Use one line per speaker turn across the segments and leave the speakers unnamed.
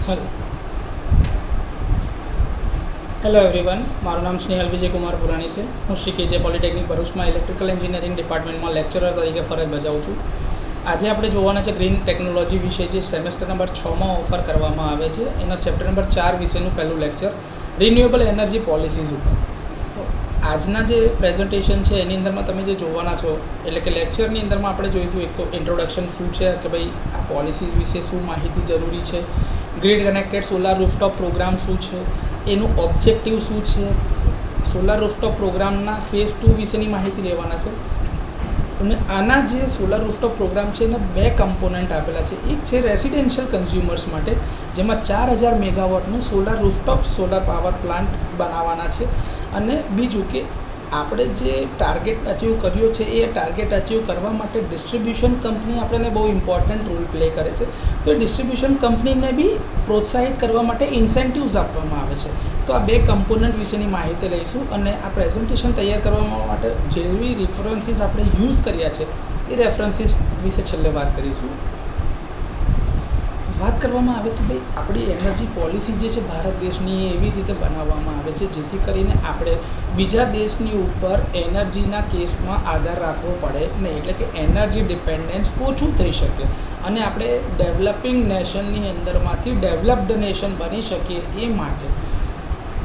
Hello hello everyone, મારું નામ સ્નેહલ વિજયકુમાર પુરાણી છે. હું શ્રી કેજે પોલિટેકનિક ભરૂચમાં ઇલેક્ટ્રિકલ એન્જિનિયરિંગ ડિપાર્ટમેન્ટમાં લેક્ચરર તરીકે ફરજ બજાવું છું. આજે આપણે જોવાના છે ગ્રીન ટેકનોલોજી વિશે, જે સેમેસ્ટર નંબર 6માં ઓફર કરવામાં આવે છે. એના ચેપ્ટર નંબર 4 વિશેનું પહેલું લેક્ચર રિન્યુએબલ એનર્જી પોલિસીઝ ઉપર. તો આજના જે પ્રેઝન્ટેશન છે એની અંદરમાં તમે જે જોવાના છો, એટલે કે લેક્ચરની અંદરમાં આપણે જોઈશું એક તો ઇન્ટ્રોડક્શન શું છે, કે ભાઈ આ પોલિસીઝ વિશે શું માહિતી જરૂરી છે, grid connected solar rooftop program શું છે, એનું ઓબ્જેક્ટિવ શું છે, સોલાર રૂફટોપ પ્રોગ્રામના ફેઝ 2 વિશેની માહિતી લેવાના છે. અને આના જે સોલાર રૂફટોપ પ્રોગ્રામ છે એના બે કમ્પોનન્ટ આપેલા છે. એક છે રેસિડેન્શિયલ કન્ઝ્યુમર્સ માટે, જેમાં 4000 મેગાવોટનું solar rooftop solar power plant બનાવવાના છે. અને બીજું કે આપણે જે ટાર્ગેટ અચીવ કર્યો છે એ ટાર્ગેટ અચીવ કરવા માટે ડિસ્ટ્રીબ્યુશન કંપની આપણને બહુ ઇમ્પોર્ટન્ટ રોલ પ્લે કરે છે. તો એ ડિસ્ટ્રીબ્યુશન કંપનીને બી પ્રોત્સાહિત કરવા માટે ઇન્સેન્ટિવ્સ આપવામાં આવે છે. તો આ બે કમ્પોનન્ટ વિશેની માહિતી લઈશું. અને આ પ્રેઝન્ટેશન તૈયાર કરવા માટે જેવી રેફરન્સીસ આપણે યુઝ કર્યા છે એ રેફરન્સીસ વિશે છેલ્લે વાત કરીશું. વાત કરવામાં આવે તો ભાઈ આપણી એનર્જી પોલિસી જે છે ભારત દેશની એવી રીતે બનાવવામાં આવે છે જેથી કરીને આપણે બીજા દેશની ઉપર એનર્જીના કેસમાં આધાર રાખવો પડે નહીં, એટલે કે એનર્જી ડિપેન્ડન્સ ઓછું થઈ શકે અને આપણે ડેવલપિંગ નેશનની અંદરમાંથી ડેવલપ્ડ નેશન બની શકીએ એ માટે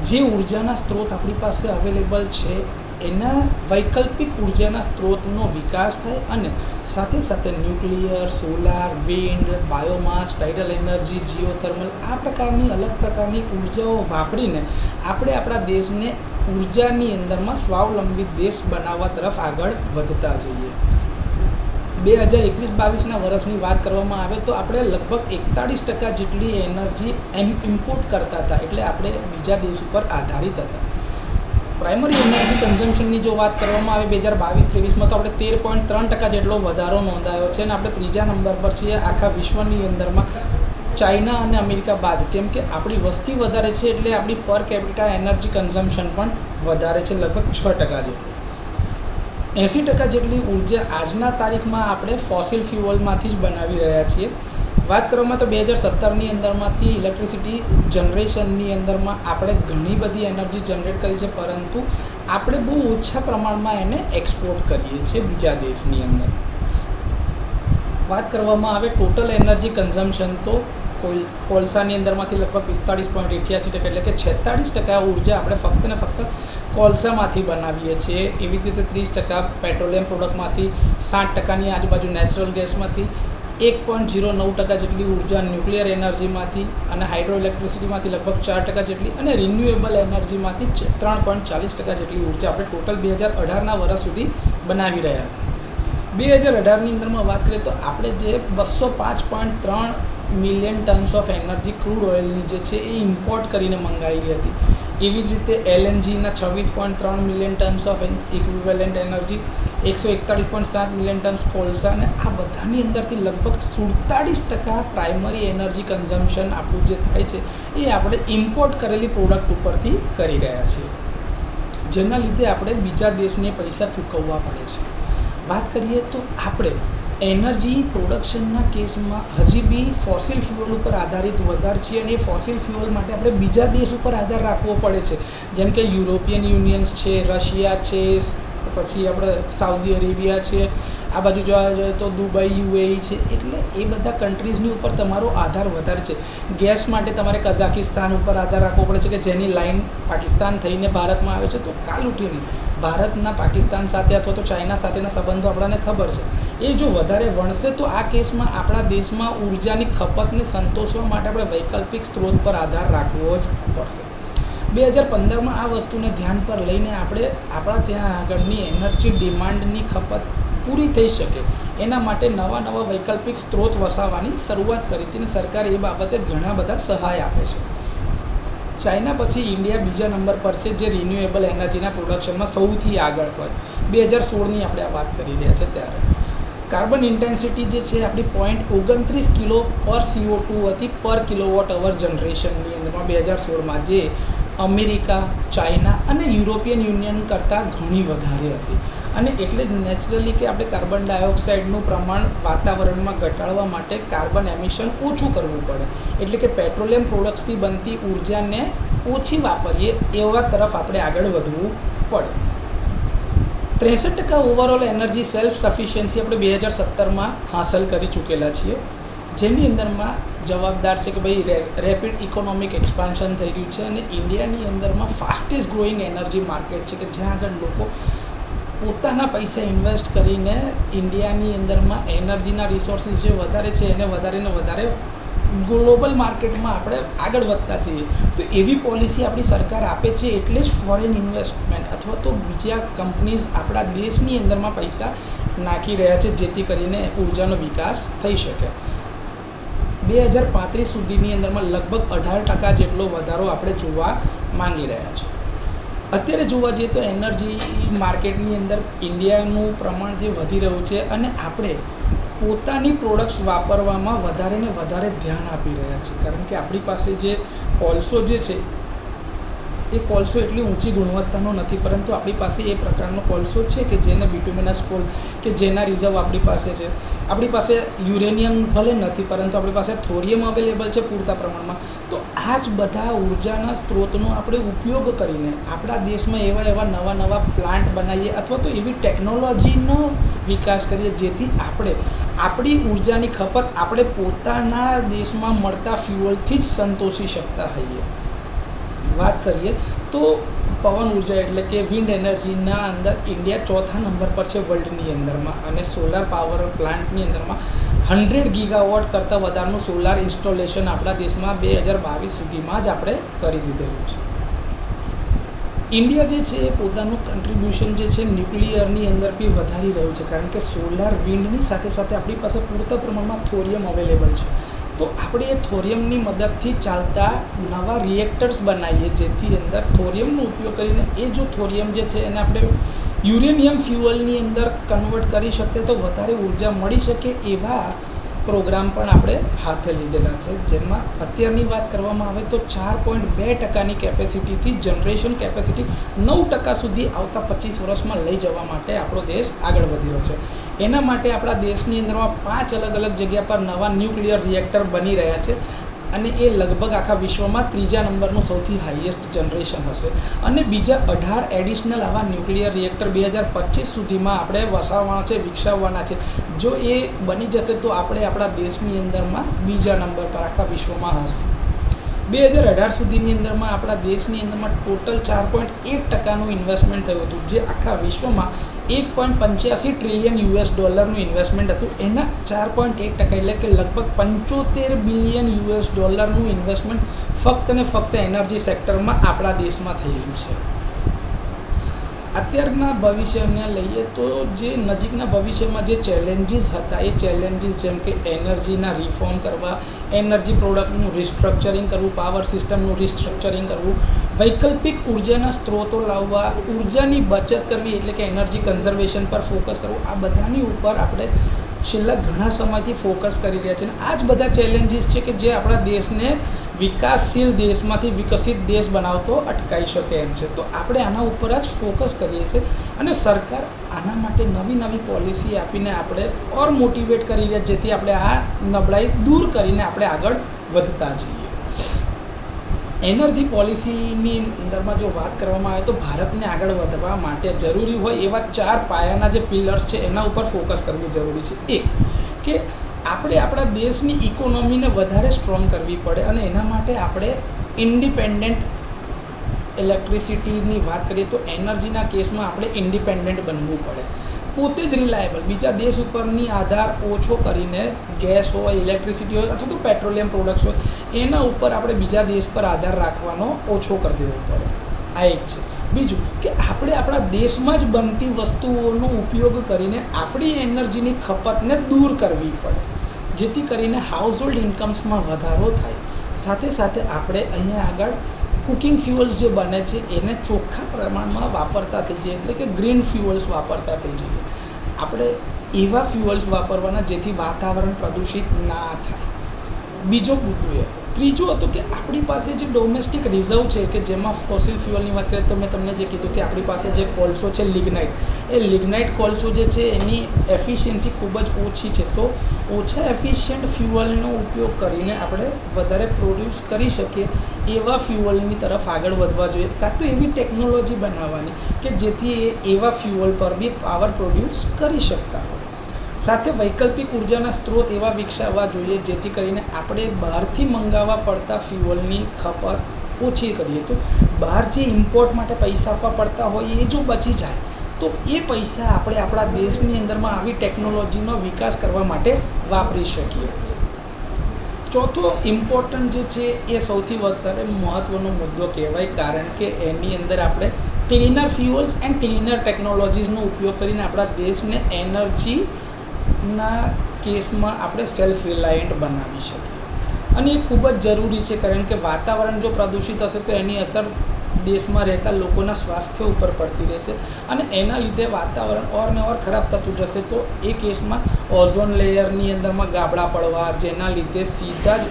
જે ઉર્જાના સ્ત્રોત આપણી પાસે અવેલેબલ છે એના વૈકલ્પિક ઉર્જાના સ્ત્રોતનો વિકાસ થાય અને સાથે સાથે nuclear, solar, wind, biomass, tidal energy, geothermal આ પ્રકારની અલગ પ્રકારની ઉર્જાઓ વાપરીને આપણે આપણા દેશને ઉર્જાની અંદરમાં સ્વાવલંબી દેશ બનાવવા તરફ આગળ વધતા જઈએ. 2021-22ના વર્ષની વાત કરવામાં આવે તો આપણે લગભગ 41% જેટલી એનર્જી ઇમ્પોર્ટ કરતા હતા, એટલે આપણે બીજા દેશ ઉપર આધારિત હતા. પ્રાઇમરી એનર્જી કન્ઝમ્પશનની જો વાત કરવામાં આવે 2022-23માં તો આપણે 13.3% જેટલો વધારો નોંધાયો છે અને આપણે ત્રીજા નંબર પર છીએ આખા વિશ્વની અંદરમાં, ચાઇના અને અમેરિકા બાદ. કેમ કે આપણી વસ્તી વધારે છે એટલે આપણી પર કેપિટા એનર્જી કન્ઝમ્પશન પણ વધારે છે, લગભગ 6% જેટલું. 80% જેટલી ઉર્જા આજના તારીખમાં આપણે ફોસિલ ફ્યુઅલમાંથી જ બનાવી રહ્યા છીએ. વાત કરવામાં તો 2017ની અંદરમાંથી ઇલેક્ટ્રિસિટી જનરેશનની અંદરમાં આપણે ઘણી બધી એનર્જી જનરેટ કરી છે, પરંતુ આપણે બહુ ઓછા પ્રમાણમાં એને એક્સપોર્ટ કરીએ છીએ બીજા દેશની અંદર. વાત કરવામાં આવે ટોટલ એનર્જી કન્ઝમ્પશન તો કોલસાની અંદરમાંથી લગભગ 45.88%, એટલે કે 46% ઉર્જા આપણે ફક્ત ને ફક્ત કોલસામાંથી બનાવીએ છીએ. એવી જ રીતે 30% પેટ્રોલિયમ પ્રોડક્ટમાંથી, 60%ની આજુબાજુ નેચરલ ગેસમાંથી, 1.09% જેટલી ઉર્જા ન્યુક્લિયર એનર્જીમાંથી અને હાઇડ્રો ઇલેક્ટ્રિસિટીમાંથી લગભગ 4% જેટલી, અને રિન્યુએબલ એનર્જીમાંથી 3.40% જેટલી ઉર્જા આપણે ટોટલ 2018ના વર્ષ સુધી બનાવી રહ્યા હતા. 2018ની અંદરમાં વાત કરીએ તો આપણે જે 205.3 million tons of energy crude ઓઇલની જે છે એ ઇમ્પોર્ટ કરીને મંગાવેલી હતી. એવી જ રીતે એલએનજીના 26.3 million tons of equivalent energy, 141.7 million tons કોલસા, અને આ બધાની અંદરથી લગભગ 47% પ્રાઇમરી એનર્જી કન્ઝમ્પશન આપણું જે થાય છે એ આપણે ઇમ્પોર્ટ કરેલી પ્રોડક્ટ ઉપરથી કરી રહ્યા છીએ, જેના લીધે આપણે બીજા દેશને પૈસા ચૂકવવા પડે છે. વાત કરીએ તો આપણે એનર્જી પ્રોડક્શનના કેસમાં હજી બી ફોસિલ ફ્યુઅલ ઉપર આધારિત વધારે છીએ, અને એ ફોસિલ ફ્યુઅલ માટે આપણે બીજા દેશ ઉપર આધાર રાખવો પડે છે, જેમ કે યુરોપિયન યુનિયન્સ છે, રશિયા છે, પછી આપણે સાઉદી અરેબિયા છે, આ બાજુ જોવા જઈએ તો દુબઈ, યુએઈ છે. એટલે એ બધા કન્ટ્રીઝની ઉપર તમારો આધાર વધારે છે. ગેસ માટે તમારે કઝાકિસ્તાન ઉપર આધાર રાખવો પડે છે, કે જેની લાઇન પાકિસ્તાન થઈને ભારતમાં આવે છે. તો કાલ ઉઠીને ભારતના પાકિસ્તાન સાથે અથવા તો ચાઇના સાથેના સંબંધો આપણને ખબર છે, એ જો વધારે વણશે તો આ કેસમાં આપણા દેશમાં ઉર્જાની ખપતને સંતોષવા માટે આપણે વૈકલ્પિક સ્ત્રોત પર આધાર રાખવો જ પડશે. 2015માં આ વસ્તુને ધ્યાન પર લઈને આપણે આપણા ત્યાં આગળની એનર્જી ડિમાન્ડની ખપત પૂરી થઈ શકે એના માટે નવા વૈકલ્પિક સ્ત્રોત વસાવવાની શરૂઆત કરી હતી, અને સરકાર એ બાબતે ઘણા બધા સહાય આપે છે. ચાઇના પછી ઇન્ડિયા બીજા નંબર પર છે, જે રિન્યુએબલ એનર્જીના પ્રોડક્શનમાં સૌથી આગળ હોય. 2016ની આપણે આ વાત કરી રહ્યા છે ત્યારે કાર્બન ઇન્ટેન્સિટી જે છે આપણી 0.29 કિલો પર CO2 હતી પર કિલોવોટ અવર જનરેશનની અંદરમાં 2016માં, જે અમેરિકા, ચાઇના અને યુરોપિયન યુનિયન કરતાં ઘણી વધારે હતી. અને એટલે જ નેચરલી કે આપણે કાર્બન ડાયોક્સાઇડનું પ્રમાણ વાતાવરણમાં ઘટાડવા માટે કાર્બન એમિશન ઓછું કરવું પડે, એટલે કે પેટ્રોલિયમ પ્રોડક્ટ્સથી બનતી ઉર્જાને ઓછી વાપરીએ એવા તરફ આપણે આગળ વધવું પડે. 63% ઓવરઓલ એનર્જી સેલ્ફ સફિશિયન્સી આપણે 2017માં હાંસલ કરી ચૂકેલા છીએ, જેની અંદરમાં જવાબદાર છે કે ભાઈ રેપિડ ઇકોનોમિક એક્સપાન્શન થઈ રહ્યું છે અને ઇન્ડિયાની અંદરમાં ફાસ્ટેસ્ટ ગ્રોઈંગ એનર્જી માર્કેટ છે કે જ્યાં આગળ લોકો પોતાના પૈસા ઇન્વેસ્ટ કરીને ઇન્ડિયાની અંદરમાં એનર્જીના રિસોર્સિસ જે વધારે છે એને વધારે ને વધારે ગ્લોબલ માર્કેટમાં આપણે આગળ વધતા જઈએ. તો એવી પોલિસી આપણી સરકાર આપે છે, એટલે જ ફોરેન ઇન્વેસ્ટમેન્ટ અથવા તો બીજા કંપનીઝ આપણા દેશની અંદરમાં પૈસા નાખી રહ્યા છે, જેથી કરીને ઉર્જાનો વિકાસ થઈ શકે. 2035 સુધીની અંદરમાં લગભગ 18% જેટલો વધારો આપણે જોવા માંગી રહ્યા છે. અત્યારે જોવા જઈએ તો એનર્જી માર્કેટની અંદર ઇન્ડિયાનું પ્રમાણ જે વધી રહ્યું છે અને આપણે પોતાની પ્રોડક્ટ્સ વાપરવામાં વધારે ને વધારે ધ્યાન આપી રહ્યા છીએ, કારણ કે આપણી પાસે જે કોલસો જે છે એ કોલસો એટલી ઊંચી ગુણવત્તાનો નથી, પરંતુ આપણી પાસે એ પ્રકારનો કોલસો છે કે જેને બિટ્યુમિનસ કોલ કે જેના રિઝર્વ આપણી પાસે છે. આપણી પાસે યુરેનિયમ ભલે નથી, પરંતુ આપણી પાસે થોરિયમ અવેલેબલ છે પૂરતા પ્રમાણમાં. તો આ જ બધા ઉર્જાના સ્ત્રોતનો આપણે ઉપયોગ કરીને આપણા દેશમાં એવા નવા પ્લાન્ટ બનાવીએ અથવા તો એવી ટેકનોલોજીનો વિકાસ કરીએ, જેથી આપણે આપણી ઉર્જાની ખપત આપણે પોતાના દેશમાં મળતા ફ્યુઅલથી જ સંતોષી શકતા હોઈએ. વાત કરીએ તો પવન ઉર્જા એટલે કે વિન્ડ એનર્જીના અંદર ઇન્ડિયા 4થા નંબર પર છે વર્લ્ડની અંદરમાં, અને સોલાર પાવર પ્લાન્ટની અંદરમાં 100 ગીગાવોટ કરતાં વધારનું સોલાર ઇન્સ્ટોલેશન આપણા દેશમાં 2022 સુધીમાં જ આપણે કરી દીધેલું છે. ઇન્ડિયા જે છે એ પોતાનું કન્ટ્રીબ્યુશન જે છે ન્યુક્લિયરની અંદર બી વધારી રહ્યું છે, કારણ કે સોલાર વિન્ડની સાથે સાથે આપણી પાસે પૂરતા પ્રમાણમાં થોરિયમ અવેલેબલ છે. તો આપણે એ થોરિયમની મદદથી ચાલતા નવા રિએક્ટર્સ બનાવીએ, જેથી અંદર થોરિયમનો ઉપયોગ કરીને એ જો થોરિયમ જે છે એને આપણે યુરેનિયમ ફ્યુઅલની અંદર કન્વર્ટ કરી શકીએ તો વધારે ઉર્જા મળી શકે એવા પ્રોગ્રામ પણ આપણે હાથે લીધેલા છે. જેમાં અત્યારની વાત કરવામાં આવે તો 4.2%ની કેપેસિટીથી જનરેશન કેપેસિટી 9% સુધી આવતા 25 વર્ષમાં લઈ જવા માટે આપણો દેશ આગળ વધી રહ્યો છે. એના માટે આપણા દેશની અંદરમાં 5 અલગ અલગ જગ્યા પર નવા ન્યુક્લિયર રિએક્ટર બની રહ્યા છે, અને એ લગભગ આખા વિશ્વમાં 3જા નંબરનું સૌથી હાઈએસ્ટ જનરેશન હશે. અને બીજા 18 એડિશનલ આવા ન્યુક્લિયર રિએક્ટર 2025 સુધીમાં આપણે વસાવવાના છે, વિકસાવવાના છે. જો એ બની જશે તો આપણે આપણા દેશની અંદરમાં 2જા નંબર પર આખા વિશ્વમાં હશે. 2018 સુધીની અંદરમાં આપણા દેશની અંદરમાં ટોટલ 4.1%નું ઇન્વેસ્ટમેન્ટ થયું હતું, જે આખા વિશ્વમાં $1.85 ટ્રિલિયન નું ઇન્વેસ્ટમેન્ટ હતું. એના 4.1% એટલે કે લગભગ $75 બિલિયન નું ઇન્વેસ્ટમેન્ટ ફક્ત ને ફક્ત એનર્જી સેક્ટરમાં આપણા દેશમાં થયેલું છે. અત્યારના ભવિષ્યને લઈએ તો જે નજીકના ભવિષ્યમાં જે ચેલેન્જીસ હતા એ ચેલેન્જીસ જેમ કે એનર્જીના રિફોર્મ કરવા, એનર્જી પ્રોડક્ટનું રિસ્ટ્રક્ચરિંગ કરવું, પાવર સિસ્ટમનું રિસ્ટ્રક્ચરિંગ કરવું, વૈકલ્પિક ઉર્જાના સ્ત્રોતો લાવવા, ઉર્જાની બચત કરવી એટલે કે એનર્જી કન્ઝર્વેશન પર ફોકસ કરવું, આ બધાની ઉપર આપણે છેલ્લા ઘણા સમયથી ફોકસ કરી રહ્યા છીએ. આ જ બધા ચેલેન્જીસ છે કે જે આપણા દેશને વિકાસશીલ દેશમાંથી વિકસિત દેશ બનાવતો અટકાવી શકે એમ છે. તો આપણે આના ઉપર જ ફોકસ કરીએ છીએ, અને સરકાર આના માટે નવી પોલિસી આપીને આપણે ઓર મોટિવેટ કરી રહ્યા, જેથી આપણે આ નબળાઈ દૂર કરીને આપણે આગળ વધતા જઈએ. એનર્જી પોલિસીની અંદરમાં જો વાત કરવામાં આવે તો ભારતને આગળ વધવા માટે જરૂરી હોય એવા 4 પાયાના જે પિલર્સ છે એના ઉપર ફોકસ કરવું જરૂરી છે. એક કે આપણે આપણા દેશની ઇકોનોમીને વધારે સ્ટ્રોંગ કરવી પડે, અને એના માટે આપણે ઇન્ડિપેન્ડન્ટ ઇલેક્ટ્રિસિટીની વાત કરીએ તો એનર્જીના કેસમાં આપણે ઇન્ડિપેન્ડન્ટ બનવું પડે, પોતે જ રિલાયેબલ, બીજા દેશ ઉપરની આધાર ઓછો કરીને ગેસ હોય, ઇલેક્ટ્રિસિટી હોય અથવા તો પેટ્રોલિયમ પ્રોડક્ટ્સ હોય એના ઉપર આપણે બીજા દેશ પર આધાર રાખવાનો ઓછો કરી દેવો પડે. આ એક છે. બીજું કે આપણે આપણા દેશમાં જ બનતી વસ્તુઓનો ઉપયોગ કરીને આપણી એનર્જીની ખપતને દૂર કરવી પડે, જેથી કરીને હાઉસહોલ્ડ ઇન્કમ્સમાં વધારો થાય. સાથે સાથે આપણે અહીંયા આગળ કુકિંગ ફ્યુઅલ્સ જે બને છે એને ચોખ્ખા પ્રમાણમાં વાપરતા થઈ જઈએ, એટલે કે ગ્રીન ફ્યુઅલ્સ વાપરતા થઈ જઈએ. આપણે એવા ફ્યુઅલ્સ વાપરવાના જેથી વાતાવરણ પ્રદૂષિત ના થાય. બીજો મુદ્દો એ હતો ત્રીજું હતું કે આપણી પાસે જે ડોમેસ્ટિક રિઝર્વ છે કે જેમાં ફોસિલ ફ્યુઅલની વાત કરીએ તો મેં તમને જે કીધું કે આપણી પાસે જે કોલસો છે લિગ્નાઇટ કોલસો જે છે એની એફિશિયન્સી ખૂબ જ ઓછી છે. તો ઓછા એફિશિયન્ટ ફ્યુઅલનો ઉપયોગ કરીને આપણે વધારે પ્રોડ્યુસ કરી શકીએ એવા ફ્યુઅલની તરફ આગળ વધવા જોઈએ, કાં તો એવી ટેકનોલોજી બનાવવાની કે જેથી એવા ફ્યુઅલ પર બી પાવર પ્રોડ્યુસ કરી શકતા હોય. સાથે વૈકલ્પિક ઉર્જાના સ્ત્રોત એવા વિકસાવવા જોઈએ જેથી કરીને આપણે બહારથી મંગાવવા પડતા ફ્યુઅલની ખપત ઓછી કરીએ. તો બહાર જે ઇમ્પોર્ટ માટે પૈસા આપવા પડતા હોય એ જો બચી જાય તો એ પૈસા આપણે આપણા દેશની અંદરમાં આવી ટેકનોલોજીનો વિકાસ કરવા માટે વાપરી શકીએ. ચોથો ઇમ્પોર્ટન્ટ જે છે એ સૌથી વધારે મહત્ત્વનો મુદ્દો કહેવાય, કારણ કે એની અંદર આપણે ક્લીનર ફ્યુઅલ્સ એન્ડ ક્લીનર ટેકનોલોજીસનો ઉપયોગ કરીને આપણા દેશને એનર્જીના કેસમાં આપણે સેલ્ફ રિલાયન્ટ બનાવી શકીએ. અને એ ખૂબ જ જરૂરી છે, કારણ કે વાતાવરણ જો પ્રદૂષિત હશે તો એની અસર દેશમાં રહેતા લોકોના સ્વાસ્થ્ય ઉપર પડતી રહેશે અને એના લીધે વાતાવરણ ઓર ને ઓર ખરાબ થતું જશે. તો એ કેસમાં ઓઝોન લેયરની અંદરમાં ગાબડા પડવા, જેના લીધે સીધા જ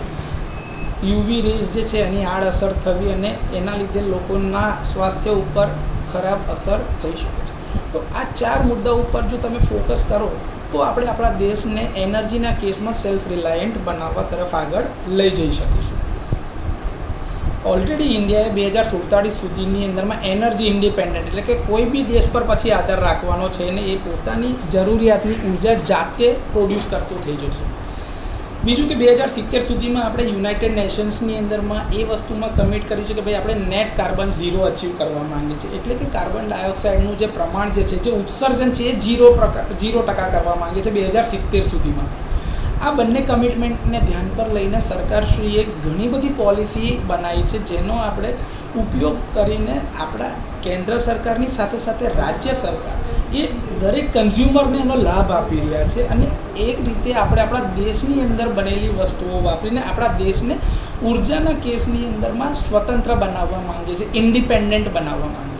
યુવી રેઝ જે છે એની આડઅસર થવી અને એના લીધે લોકોના સ્વાસ્થ્ય ઉપર ખરાબ અસર થઈ શકે છે. તો આ 4 મુદ્દા ઉપર જો તમે ફોકસ કરો તો આપણે આપણા દેશને એનર્જીના કેસમાં સેલ્ફ રિલાયન્ટ બનાવવા તરફ આગળ લઈ જઈ શકીશું. ઓલરેડી ઇન્ડિયાએ 2047 સુધીની અંદરમાં એનર્જી ઇન્ડિપેન્ડન્ટ એટલે કે કોઈ બી દેશ પર પછી આધાર રાખવાનો છે ને એ પોતાની જરૂરિયાતની ઉર્જા જાતે પ્રોડ્યુસ કરતું થઈ જશે. બીજું કે 2070 સુધીમાં આપણે યુનાઇટેડ નેશન્સની અંદરમાં એ વસ્તુમાં કમિટ કર્યું છે કે ભાઈ આપણે નેટ કાર્બન ઝીરો અચીવ કરવા માંગીએ છીએ. એટલે કે કાર્બન ડાયોક્સાઇડનું જે પ્રમાણ જે છે, જે ઉત્સર્જન છે એ 0% કરવા માંગીએ છીએ 2070 સુધીમાં. આ બંને કમિટમેન્ટને ધ્યાન પર લઈને સરકારશ્રીએ ઘણી બધી પોલિસી બનાવી છે, જેનો આપણે ઉપયોગ કરીને આપણા કેન્દ્ર સરકારની સાથે સાથે રાજ્ય સરકાર એ દરેક કન્ઝ્યુમરને એનો લાભ આપી રહ્યા છે. અને એક રીતે આપણે આપણા દેશની અંદર બનેલી વસ્તુઓ વાપરીને આપણા દેશને ઉર્જાના કેસની અંદરમાં સ્વતંત્ર બનાવવા માંગીએ છીએ, ઇન્ડિપેન્ડન્ટ બનાવવા માંગીએ છીએ.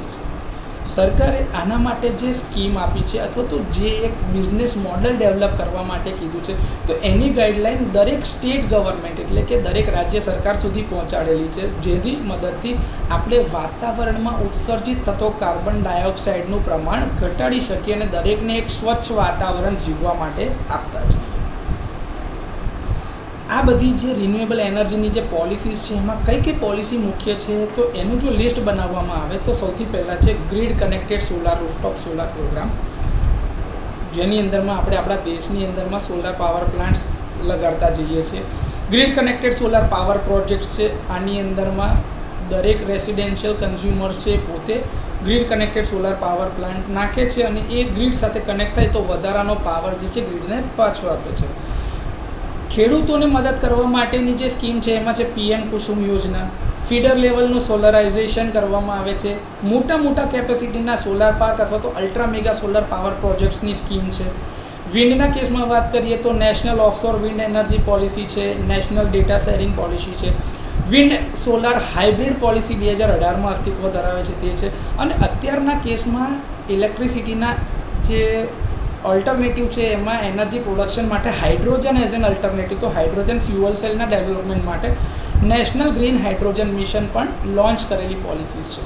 સરકારે આના માટે જે સ્કીમ આપી છે અથવા તો જે એક બિઝનેસ મોડલ ડેવલપ કરવા માટે કીધું છે, તો એની ગાઈડલાઇન દરેક સ્ટેટ ગવર્મેન્ટ એટલે કે દરેક રાજ્ય સરકાર સુધી પહોંચાડેલી છે, જેની મદદથી આપણે વાતાવરણમાં ઉત્સર્જિત થતો કાર્બન ડાયોક્સાઇડનું પ્રમાણ ઘટાડી શકીએ અને દરેકને એક સ્વચ્છ વાતાવરણ જીવવા માટે આપતા છે. આ બધી જે રિન્યુએબલ એનર્જીની જે પોલિસીસ છે એમાં કઈ પોલિસી મુખ્ય છે, તો એનું જો લિસ્ટ બનાવવામાં આવે તો સૌથી પહેલાં છે grid connected solar rooftop solar program, જેની અંદરમાં આપણે આપણા દેશની અંદરમાં સોલાર પાવર પ્લાન્ટ્સ લગાડતા જઈએ છીએ. Grid connected solar power projects છે, આની અંદરમાં દરેક રેસિડેન્શિયલ કન્ઝ્યુમર્સ છે પોતે grid connected solar power plant નાખે છે અને એ ગ્રીડ સાથે કનેક્ટ થાય તો વધારાનો પાવર જે છે ગ્રીડને પાછો આપે છે. ખેડૂતોને મદદ કરવા માટેની જે સ્કીમ છે એમાં છે PM કુસુમ યોજના. ફીડર લેવલનું સોલરાઇઝેશન કરવામાં આવે છે. મોટા કેપેસિટીના સોલાર પાર્ક અથવા તો અલ્ટ્રા મેગા સોલાર પાવર પ્રોજેક્ટ્સની સ્કીમ છે. વિન્ડના કેસમાં વાત કરીએ તો national offshore wind energy policy છે, નેશનલ ડેટા શેરિંગ પોલિસી છે, વિન્ડ સોલાર હાઇબ્રિડ પોલિસી 2018માં અસ્તિત્વ ધરાવે છે તે છે. અને અત્યારના કેસમાં ઇલેક્ટ્રિસિટીના જે ઓલ્ટરનેટિવ છે એમાં એનર્જી પ્રોડક્શન માટે હાઇડ્રોજન એઝ એન અલ્ટરનેટિવ, તો હાઇડ્રોજન ફ્યુઅલ સેલના ડેવલપમેન્ટ માટે નેશનલ ગ્રીન હાઇડ્રોજન મિશન પણ લોન્ચ કરેલી પોલિસીસ છે.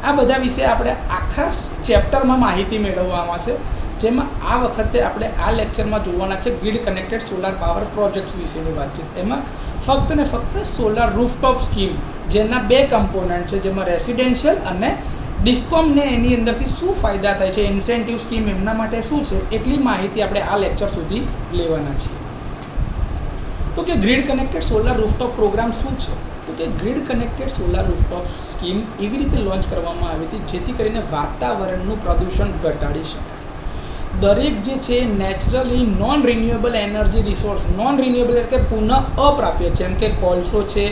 આ બધા વિશે આપણે આખા ચેપ્ટરમાં માહિતી મેળવવામાં છે, જેમાં આ વખતે આપણે આ લેક્ચરમાં જોવાના છે grid connected solar power projects વિશેની વાતચીત. એમાં ફક્ત ને ફક્ત સોલાર રૂફટોપ સ્કીમ, જેના 2 કમ્પોનન્ટ છે, જેમાં રેસિડેન્શિયલ અને ડિસ્કોમને એની અંદરથી શું ફાયદા થાય છે, ઇન્સેન્ટિવ સ્કીમ એમના માટે શું છે, એટલી માહિતી આપણે આ લેક્ચર સુધી લેવાના છીએ. તો કે grid connected solar rooftop program શું છે, તો કે grid connected solar rooftop scheme એવી રીતે લોન્ચ કરવામાં આવી હતી જેથી કરીને વાતાવરણનું પ્રદૂષણ ઘટાડી શકાય. દરેક જે છે naturally non renewable energy resource, non renewable એટલે કે પુનઃ અપ્રાપ્ય, જેમ કે કોલસો છે,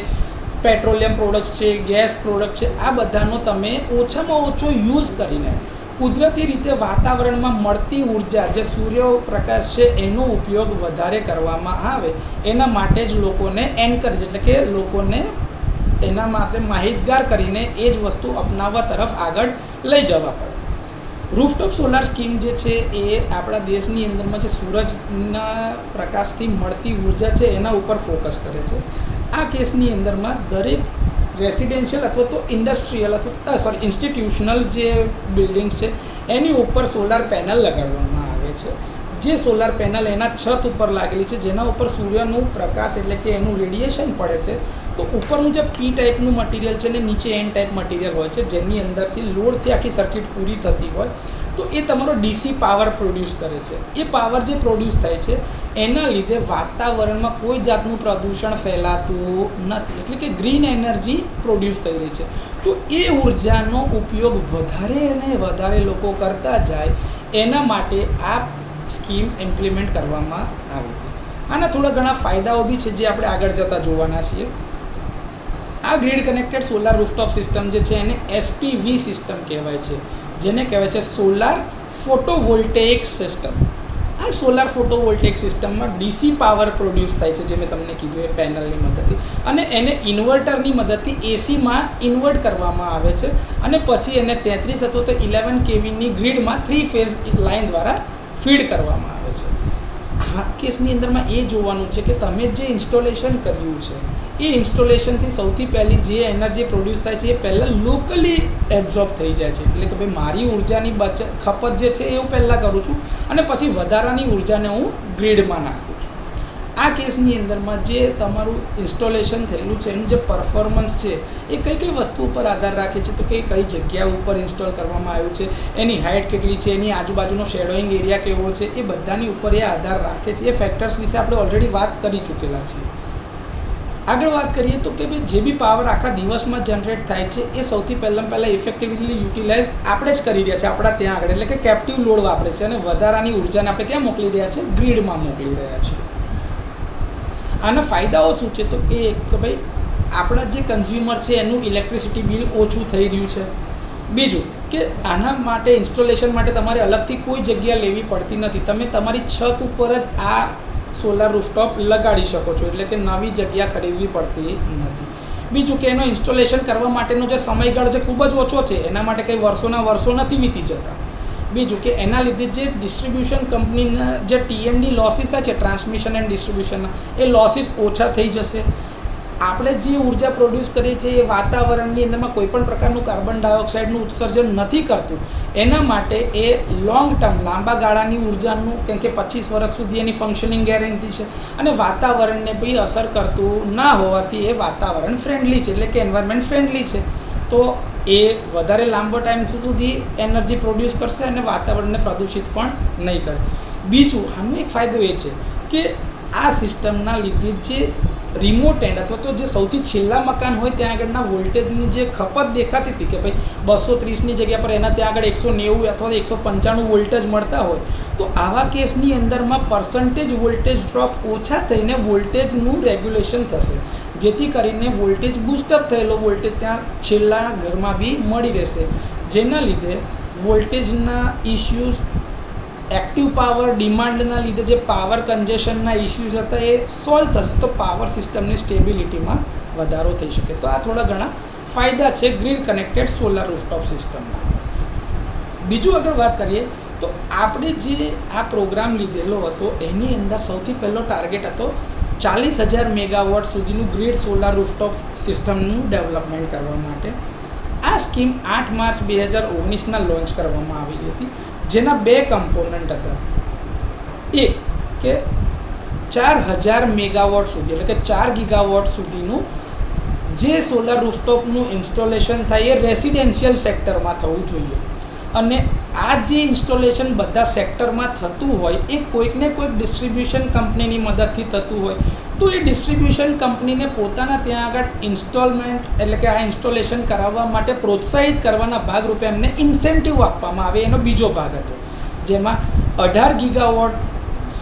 પેટ્રોલિયમ પ્રોડક્ટ્સ છે, ગેસ પ્રોડક્ટ છે, આ બધાનો તમે ઓછામાં ઓછો યુઝ કરીને કુદરતી રીતે વાતાવરણમાં મળતી ઉર્જા જે સૂર્યપ્રકાશ છે એનો ઉપયોગ વધારે કરવામાં આવે એના માટે જ લોકોને એન્કરેજ એટલે કે લોકોને એના માટે માહિતગાર કરીને એ જ વસ્તુ અપનાવવા તરફ આગળ લઈ જવા પડે. રૂફટોપ સોલાર સ્કીમ જે છે એ આપણા દેશની અંદરમાં જે સૂરજના પ્રકાશથી મળતી ઉર્જા છે એના ઉપર ફોકસ કરે છે. આ કેસની અંદરમાં દરેક રેસિડેન્શિયલ અથવા તો ઇન્ડસ્ટ્રીયલ અથવા ઇન્સ્ટિટ્યુશનલ જે બિલ્ડિંગ્સ છે એની ઉપર સોલાર પેનલ લગાડવામાં આવે છે. જે સોલાર પેનલ એના છત ઉપર લાગેલી છે, જેના ઉપર સૂર્યનું પ્રકાશ એટલે કે એનું રેડિયેશન પડે છે. તો ઉપરનું જે પી ટાઈપનું મટીરિયલ છે ને નીચે એન ટાઈપ મટીરિયલ હોય છે, જેની અંદરથી લોડથી આખી સર્કિટ પૂરી થતી હોય, તો એ તમારો ડીસી પાવર પ્રોડ્યુસ કરે છે. એ પાવર જે પ્રોડ્યુસ થાય છે એના લીધે વાતાવરણમાં કોઈ જાતનું પ્રદૂષણ ફેલાતું નથી, એટલે કે ગ્રીન એનર્જી પ્રોડ્યુસ થઈ રહી છે. તો એ ઉર્જાનો ઉપયોગ વધારે અને વધારે લોકો કરતા જાય એના માટે આ સ્કીમ ઇમ્પ્લિમેન્ટ કરવામાં આવી હતી. આના થોડા ઘણા ફાયદાઓ બી છે જે આપણે આગળ જતાં જોવાના છીએ. આ grid connected solar rooftop system જે છે એને એસપીવી સિસ્ટમ કહેવાય છે, જેને કહેવાય છે સોલાર ફોટોવોલ્ટેઇક સિસ્ટમ. આ સોલાર ફોટોવોલ્ટેઇક સિસ્ટમમાં ડીસી પાવર પ્રોડ્યુસ થાય છે, જે મેં તમને કીધું એ પેનલની મદદથી, અને એને ઇન્વર્ટરની મદદથી એસીમાં ઇન્વર્ટ કરવામાં આવે છે અને પછી એને 33 અથવા તો 11 કેવીની ગ્રીડમાં 3 ફેઝ લાઇન દ્વારા ફીડ કરવામાં આવે છે. આ કેસની અંદરમાં એ જોવાનું છે કે તમે જે ઇન્સ્ટોલેશન કર્યું છે એ ઇન્સ્ટોલેશનથી સૌથી પહેલી જે એનર્જી પ્રોડ્યુસ થાય છે એ પહેલાં લોકલી એબ્ઝોર્બ થઈ જાય છે, એટલે કે ભાઈ મારી ઉર્જાની ખપત જે છે એ હું પહેલાં કરું છું અને પછી વધારાની ઉર્જાને હું ગ્રીડમાં નાખું છું. આ કેસની અંદરમાં જે તમારું ઇન્સ્ટોલેશન થયેલું છે એનું જે પરફોર્મન્સ છે એ કઈ કઈ વસ્તુ ઉપર આધાર રાખે છે, તો કઈ જગ્યા ઉપર ઇન્સ્ટોલ કરવામાં આવ્યું છે, એની હાઇટ કેટલી છે, એની આજુબાજુનો શેડોઈંગ એરિયા કેવો છે, એ બધાની ઉપર એ આધાર રાખે છે. એ ફેક્ટર્સ વિશે આપણે ઓલરેડી વાત કરી ચૂકેલા છીએ. આગળ વાત કરીએ તો કે ભાઈ જે બી પાવર આખા દિવસમાં જનરેટ થાય છે એ સૌથી પહેલાં ઇફેક્ટિવલી યુટિલાઇઝ આપણે જ કરી રહ્યા છીએ આપણા ત્યાં આગળ, એટલે કે કેપ્ટિવ લોડ વાપરે છે અને વધારાની ઉર્જાને આપણે ક્યાં મોકલી રહ્યા છીએ? ગ્રીડમાં મોકલી રહ્યા છીએ. આના ફાયદાઓ શું છે? તો એ એક તો ભાઈ આપણા જે કન્ઝ્યુમર છે એનું ઇલેક્ટ્રિસિટી બિલ ઓછું થઈ રહ્યું છે. બીજું કે આના માટે ઇન્સ્ટોલેશન માટે તમારે અલગથી કોઈ જગ્યા લેવી પડતી નથી, તમે તમારી છત ઉપર જ આ સોલાર રૂફટોપ લગાડી શકો છો, એટલે કે નવી જગ્યા ખરીદવી પડતી નથી. બીજું કે એનો ઇન્સ્ટોલેશન કરવા માટેનો જે સમયગાળો છે ખૂબ જ ઓછો છે, એના માટે કંઈ વર્ષોના વર્ષો નથી વીતી જતા. બીજું કે એના લીધે જે ડિસ્ટ્રીબ્યુશન કંપનીના જે TND લોસીસ થાય છે, ટ્રાન્સમિશન એન્ડ ડિસ્ટ્રીબ્યુશનના, એ લોસીસ ઓછા થઈ જશે. આપણે જે ઉર્જા પ્રોડ્યુસ કરીએ છીએ એ વાતાવરણની અંદરમાં કોઈપણ પ્રકારનું કાર્બન ડાયોક્સાઇડનું ઉત્સર્જન નથી કરતું. એના માટે એ લોંગ ટર્મ લાંબા ગાળાની ઉર્જાનું, કેમ કે 25 વર્ષ સુધી એની ફંક્શનિંગ ગેરંટી છે અને વાતાવરણને બી અસર કરતું ના હોવાથી એ વાતાવરણ ફ્રેન્ડલી છે, એટલે કે એન્વાયરમેન્ટ ફ્રેન્ડલી છે. તો એ વધારે લાંબો ટાઈમ સુધી એનર્જી પ્રોડ્યુસ કરશે અને વાતાવરણને પ્રદૂષિત પણ નહીં કરે. બીજું આનો એક ફાયદો એ છે કે આ સિસ્ટમના લીધે જે રિમોટ એન્ડ અથવા તો જે સૌથી છેલ્લા મકાન હોય ત્યાં આગળના વોલ્ટેજની જે ખપત દેખાતી હતી કે ભાઈ 230ની જગ્યા પર એના ત્યાં આગળ 190 અથવા 195 વોલ્ટેજ મળતા હોય, તો આવા કેસની અંદરમાં પર્સન્ટેજ વોલ્ટેજ ડ્રોપ ઓછા થઈને વોલ્ટેજનું રેગ્યુલેશન થશે, જેથી કરીને વોલ્ટેજ બૂસ્ટઅપ થયેલો વોલ્ટેજ ત્યાં છેલ્લા ઘરમાં બી મળી રહેશે, જેના લીધે વોલ્ટેજના ઇસ્યુઝ, એક્ટિવ પાવર ડિમાન્ડના લીધે જે પાવર કન્જેશનના ઇસ્યુઝ હતા એ સોલ્વ થશે, તો પાવર સિસ્ટમની સ્ટેબિલિટીમાં વધારો થઈ શકે. તો આ થોડા ઘણા ફાયદા છે ગ્રીડ કનેક્ટેડ સોલાર રૂફટોપ સિસ્ટમના. બીજું આગળ વાત કરીએ તો આપણે જે આ પ્રોગ્રામ લીધેલો હતો એની અંદર સૌથી પહેલો ટાર્ગેટ હતો 40,000 મેગાવોટ સુધીનું ગ્રીડ સોલાર રૂફટોપ સિસ્ટમનું ડેવલપમેન્ટ કરવા માટે. આ સ્કીમ 8 માર્ચ 2019ના લોન્ચ કરવામાં આવેલી હતી, જેના 2 કમ્પોનન્ટ હતા. એક કે 4,000 મેગાવોટ સુધી, એટલે કે 4 ગીગાવોટ સુધીનું જે સોલાર રૂફટોપનું ઇન્સ્ટોલેશન થાય એ રેસિડેન્શિયલ સેક્ટરમાં થવું જોઈએ. અને આ જે ઇન્સ્ટોલેશન બધા સેક્ટરમાં થતું હોય એ કોઈકને કોઈક ડિસ્ટ્રીબ્યુશન કંપનીની મદદથી થતું હોય, તો એ ડિસ્ટ્રીબ્યુશન કંપનીને પોતાના ત્યાં આગળ ઇન્સ્ટોલમેન્ટ એટલે કે આ ઇન્સ્ટોલેશન કરાવવા માટે પ્રોત્સાહિત કરવાના ભાગરૂપે એમને ઇન્સેન્ટિવ આપવામાં આવે. એનો બીજો ભાગ હતો, જેમાં 18 ગીગાવોટ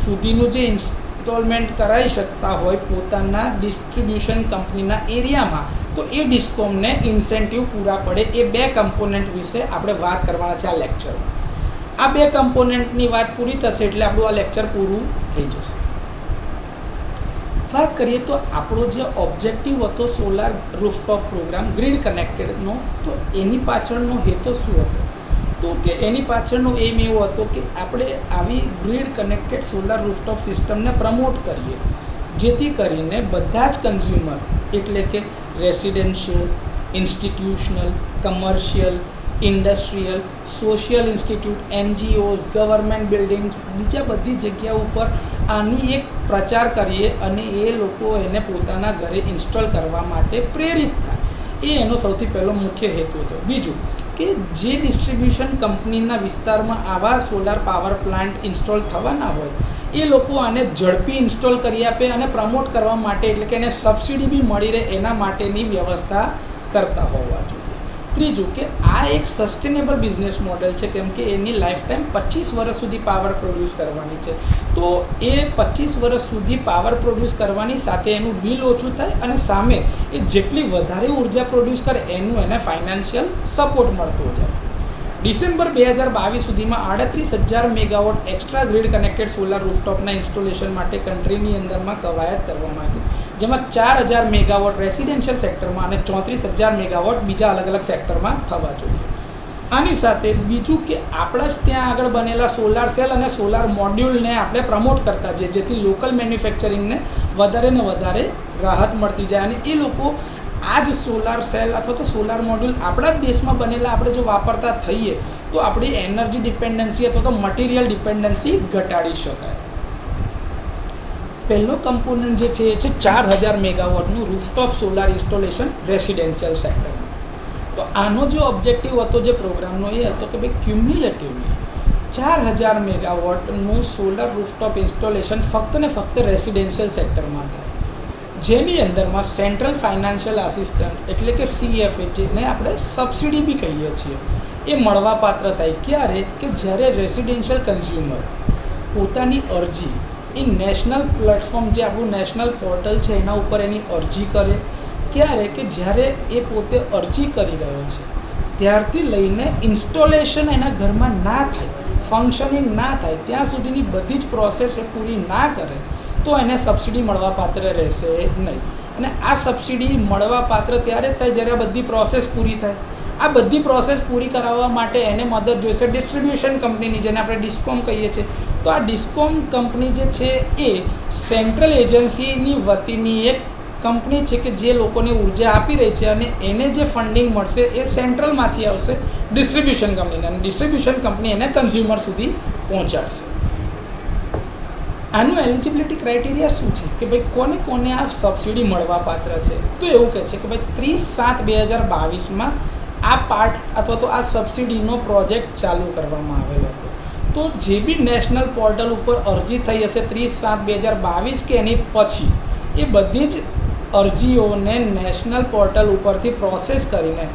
સુધીનું જે ઇન્સ્ટોલમેન્ટ કરાવી શકતા હોય પોતાના ડિસ્ટ્રીબ્યુશન કંપનીના એરિયામાં, તો એ ડિસ્કોમને ઇન્સેન્ટિવ પૂરા પડે. એ 2 કમ્પોનન્ટ વિશે આપણે વાત કરવાના છે આ લેક્ચરમાં. આ 2 કમ્પોનન્ટની વાત પૂરી થશે એટલે આપણું આ લેક્ચર પૂરું થઈ જશે. વાત કરીએ તો આપણો જે ઓબ્જેક્ટિવ હતો સોલાર રૂફટોપ પ્રોગ્રામ ગ્રીડ કનેક્ટેડનો, તો એની પાછળનો હેતુ શું હતો? તો કે એની પાછળનો એમ એવો હતો કે આપણે આવી ગ્રીડ કનેક્ટેડ સોલાર રૂફટોપ સિસ્ટમને પ્રમોટ કરીએ, જેથી કરીને બધા જ કન્ઝ્યુમર એટલે કે residential, institutional, commercial, industrial, social institute, NGOs, government buildings, બીજા બધી જગ્યા ઉપર આની એક પ્રચાર કરીએ અને એ લોકો એને પોતાના ઘરે ઇન્સ્ટોલ કરવા માટે પ્રેરિત થાય, એનો સૌથી પહેલો મુખ્ય હેતુ હતો. બીજું કે જે ડિસ્ટ્રીબ્યુશન કંપનીના વિસ્તારમાં આવા સોલાર પાવર પ્લાન્ટ ઇન્સ્ટોલ થવાના હોય એ લોકો આને ઝડપી ઇન્સ્ટોલ કરી આપે અને પ્રમોટ કરવા માટે, એટલે કે એને સબસિડી બી મળી રહે એના માટેની વ્યવસ્થા કરતા હોવા જોઈએ. ત્રીજું કે આ એક સસ્ટેનેબલ બિઝનેસ મોડેલ છે, કેમ કે એની લાઈફ ટાઈમ 25 વર્ષ સુધી પાવર પ્રોડ્યુસ કરવાની છે. તો એ 25 વર્ષ સુધી પાવર પ્રોડ્યુસ કરવાની સાથે એનું બિલ ઓછું થાય અને સામે એ જેટલી વધારે ઉર્જા પ્રોડ્યુસ કરે એનું એને ફાઇનાન્શિયલ સપોર્ટ મળતો જાય. ડિસેમ્બર 2022 સુધીમાં 38,000 megawatt extra grid connected solar રૂફટોપના ઇન્સ્ટોલેશન માટે કન્ટ્રીની અંદરમાં કવાયત કરવામાં આવી, જેમાં 4,000 મેગાવોટ રેસિડેન્શિયલ સેક્ટરમાં અને 34,000 મેગાવોટ બીજા અલગ અલગ સેક્ટરમાં થવા જોઈએ. આની સાથે બીજું કે આપણા જ ત્યાં આગળ બનેલા સોલાર સેલ અને સોલાર મોડ્યુલને આપણે પ્રમોટ કરતા જઈએ, જેથી લોકલ મેન્યુફેક્ચરિંગને વધારે ને વધારે રાહત મળતી જાય અને એ લોકો આ જ સોલાર સેલ અથવા તો સોલાર મોડ્યુલ આપણા જ દેશમાં બનેલા આપણે જો વાપરતા થઈએ તો આપણી એનર્જી ડિપેન્ડન્સી અથવા તો મટીરિયલ ડિપેન્ડન્સી ઘટાડી શકાય. પહેલો કમ્પોનન્ટ જે છે એ છે 4,000 મેગાવોટનું રૂફટોપ સોલાર ઇન્સ્ટોલેશન રેસિડેન્શિયલ સેક્ટરમાં. તો આનો જે ઓબ્જેક્ટિવ હતો જે પ્રોગ્રામનો એ હતો કે ભાઈ ક્યુમ્યુલેટિવલી 4,000 મેગાવોટનું સોલાર રૂફટોપ ઇન્સ્ટોલેશન ફક્ત ને ફક્ત રેસિડેન્શિયલ સેક્ટરમાં થાય, જેની અંદરમાં સેન્ટ્રલ ફાઇનાન્શિયલ આસિસ્ટન્ટ એટલે કે CFA, જેને આપણે સબસિડી બી કહીએ છીએ, એ મળવાપાત્ર થાય. ક્યારે કે જ્યારે રેસિડેન્શિયલ કન્ઝ્યુમર પોતાની અરજી એ નેશનલ પ્લેટફોર્મ, જે આપણું નેશનલ પોર્ટલ છે એના ઉપર એની અરજી કરે, ક્યારે કે જ્યારે એ પોતે અરજી કરી રહ્યો છે ત્યારથી લઈને ઇન્સ્ટોલેશન એના ઘરમાં ના થાય, ફંક્શનિંગ ના થાય ત્યાં સુધીની બધી જ પ્રોસેસ એ પૂરી ના કરે તો એને સબસિડી મળવાપાત્ર રહેશે નહીં. અને આ સબસિડી મળવાપાત્ર ત્યારે જ થાય જ્યારે આ બધી પ્રોસેસ પૂરી થાય. આ બધી પ્રોસેસ પૂરી કરાવવા માટે એને મદદ જોઈશે ડિસ્ટ્રીબ્યુશન કંપનીની, જેને આપણે ડિસ્કોમ કહીએ છીએ. તો આ ડિસ્કોમ કંપની જે છે એ સેન્ટ્રલ એજન્સીની વતીની એક કંપની છે કે જે લોકોને ઉર્જા આપી રહી છે અને એને જે ફંડિંગ મળશે એ સેન્ટ્રલમાંથી આવશે ડિસ્ટ્રીબ્યુશન કંપનીને, અને ડિસ્ટ્રીબ્યુશન કંપની એને કન્ઝ્યુમર સુધી પહોંચાડશે. આનું એલિજિબિલિટી ક્રાઇટેરિયા શું છે કે ભાઈ કોને કોને આ સબસિડી મળવાપાત્ર છે? તો એવું કહે છે કે ભાઈ 30/7/2022માં આ પાર્ટ અથવા તો આ સબસિડીનો પ્રોજેક્ટ ચાલુ કરવામાં આવેલો હતો. તો જે બી નેશનલ પોર્ટલ ઉપર અરજી થઈ હશે 30/7/2022 કે એની પછી, એ બધી જ અરજીઓને નેશનલ પોર્ટલ ઉપરથી પ્રોસેસ કરીને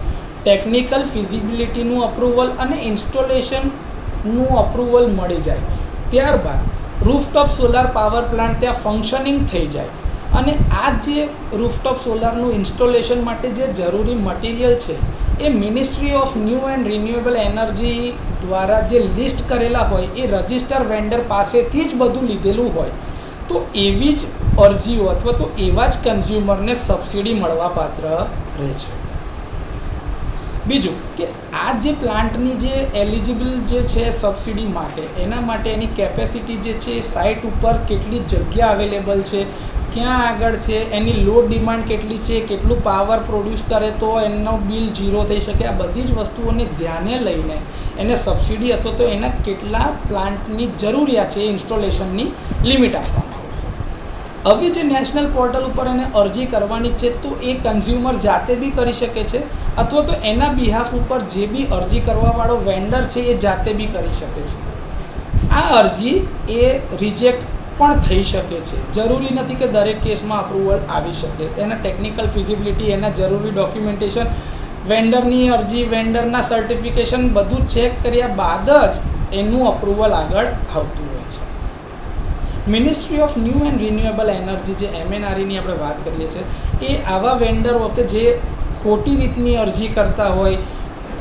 ટેકનિકલ ફિઝિબિલિટીનું અપ્રુવલ અને ઇન્સ્ટોલેશનનું અપ્રુવલ મળી જાય. ત્યારબાદ રૂફટોપ સોલાર પાવર પ્લાન્ટ ત્યાં ફંક્શનિંગ થઈ જાય અને આ જે રૂફટોપ સોલારનું ઇન્સ્ટોલેશન માટે જે જરૂરી મટીરિયલ છે એ ministry of new and renewable energy દ્વારા જે લિસ્ટ કરેલા હોય એ રજિસ્ટર વેન્ડર પાસેથી જ બધું લીધેલું હોય, તો એવી જ અરજીઓ અથવા તો એવા જ કન્ઝ્યુમરને સબસિડી મળવાપાત્ર રહે છે. બીજું કે આ જે પ્લાન્ટની જે એલિજિબલ જે છે સબસિડી માટે, એના માટે એની કેપેસિટી જે છે એ સાઇટ ઉપર કેટલી જગ્યા અવેલેબલ છે, ક્યાં આગળ છે, એની લોડ ડિમાન્ડ કેટલી છે, કેટલું પાવર પ્રોડ્યુસ કરે તો એનો બિલ ઝીરો થઈ શકે, આ બધી જ વસ્તુઓને ધ્યાને લઈને એને સબસિડી અથવા તો એના કેટલા પ્લાન્ટની જરૂરિયાત છે એ ઇન્સ્ટોલેશનની લિમિટ આપવામાં આવશે. હવે જે નેશનલ પોર્ટલ ઉપર એને અરજી કરવાની છે તો એ કન્ઝ્યુમર જાતે બી કરી શકે છે અથવા તો એના બિહાફ ઉપર જે બી અરજી કરવાવાળો વેન્ડર છે એ જાતે બી કરી શકે છે. આ અરજી એ રિજેક્ટ પણ થઈ શકે છે, જરૂરી નથી કે દરેક કેસમાં અપ્રુવલ આવી શકે. તેના ટેકનિકલ ફિઝિબિલિટી, એના જરૂરી ડોક્યુમેન્ટેશન, વેન્ડરની અરજી, વેન્ડરના સર્ટિફિકેશન બધું ચેક કર્યા બાદ જ એનું અપ્રુવલ આગળ આવતું હોય છે. Ministry of new and renewable energy, જે MNREની આપણે વાત કરીએ છીએ, એ આવા વેન્ડરો કે જે ખોટી રીતની અરજી કરતા હોય,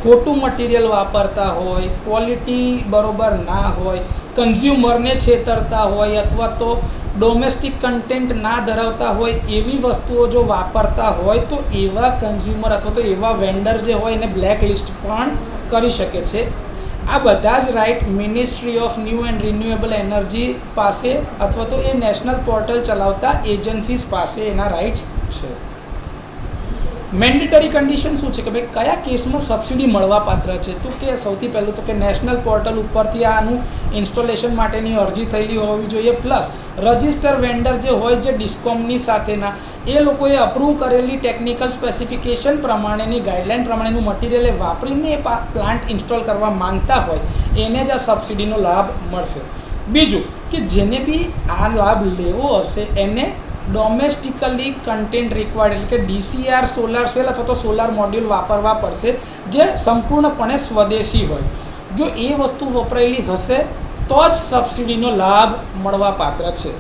ખોટું મટીરિયલ વાપરતા હોય, ક્વોલિટી બરોબર ના હોય, કન્ઝ્યુમરને છેતરતા હોય અથવા તો ડોમેસ્ટિક કન્ટેન્ટ ના ધરાવતા હોય એવી વસ્તુઓ જો વાપરતા હોય તો એવા કન્ઝ્યુમર અથવા તો એવા વેન્ડર જે હોય એને બ્લેક લિસ્ટ પણ કરી શકે છે. આ બધા જ right ministry of new and renewable energy પાસે અથવા તો એ નેશનલ પોર્ટલ ચલાવતા એજન્સીસ પાસે એના રાઇટ્સ છે. મેન્ડેટરી કન્ડિશન શું છે કે ભાઈ કયા કેસમાં સબસિડી મળવાપાત્ર છે? તો કે સૌથી પહેલું તો કે નેશનલ પોર્ટલ ઉપરથી આનું ઇન્સ્ટોલેશન માટેની અરજી થયેલી હોવી જોઈએ, પ્લસ રજિસ્ટર વેન્ડર જે હોય જે ડિસ્કોમની સાથેના એ લોકોએ અપ્રૂવ કરેલી ટેકનિકલ સ્પેસિફિકેશન પ્રમાણેની ગાઈડલાઇન પ્રમાણેનું મટીરિયલ વાપરીને એ પ્લાન્ટ ઇન્સ્ટોલ કરવા માંગતા હોય એને જ આ સબસિડીનો લાભ મળશે. બીજું કે જેને બી આ લાભ લેવો હશે એને ડોમેસ્ટિકલી કન્ટેન્ટ રિક્વાયર્ડ એટલે કે DCR સોલાર સેલ અથવા તો સોલાર મોડ્યુલ વાપરવા પડશે જે સંપૂર્ણપણે સ્વદેશી હોય. જો એ વસ્તુ વપરાયેલી હશે તો જ સબસિડીનો લાભ મળવાપાત્ર છે.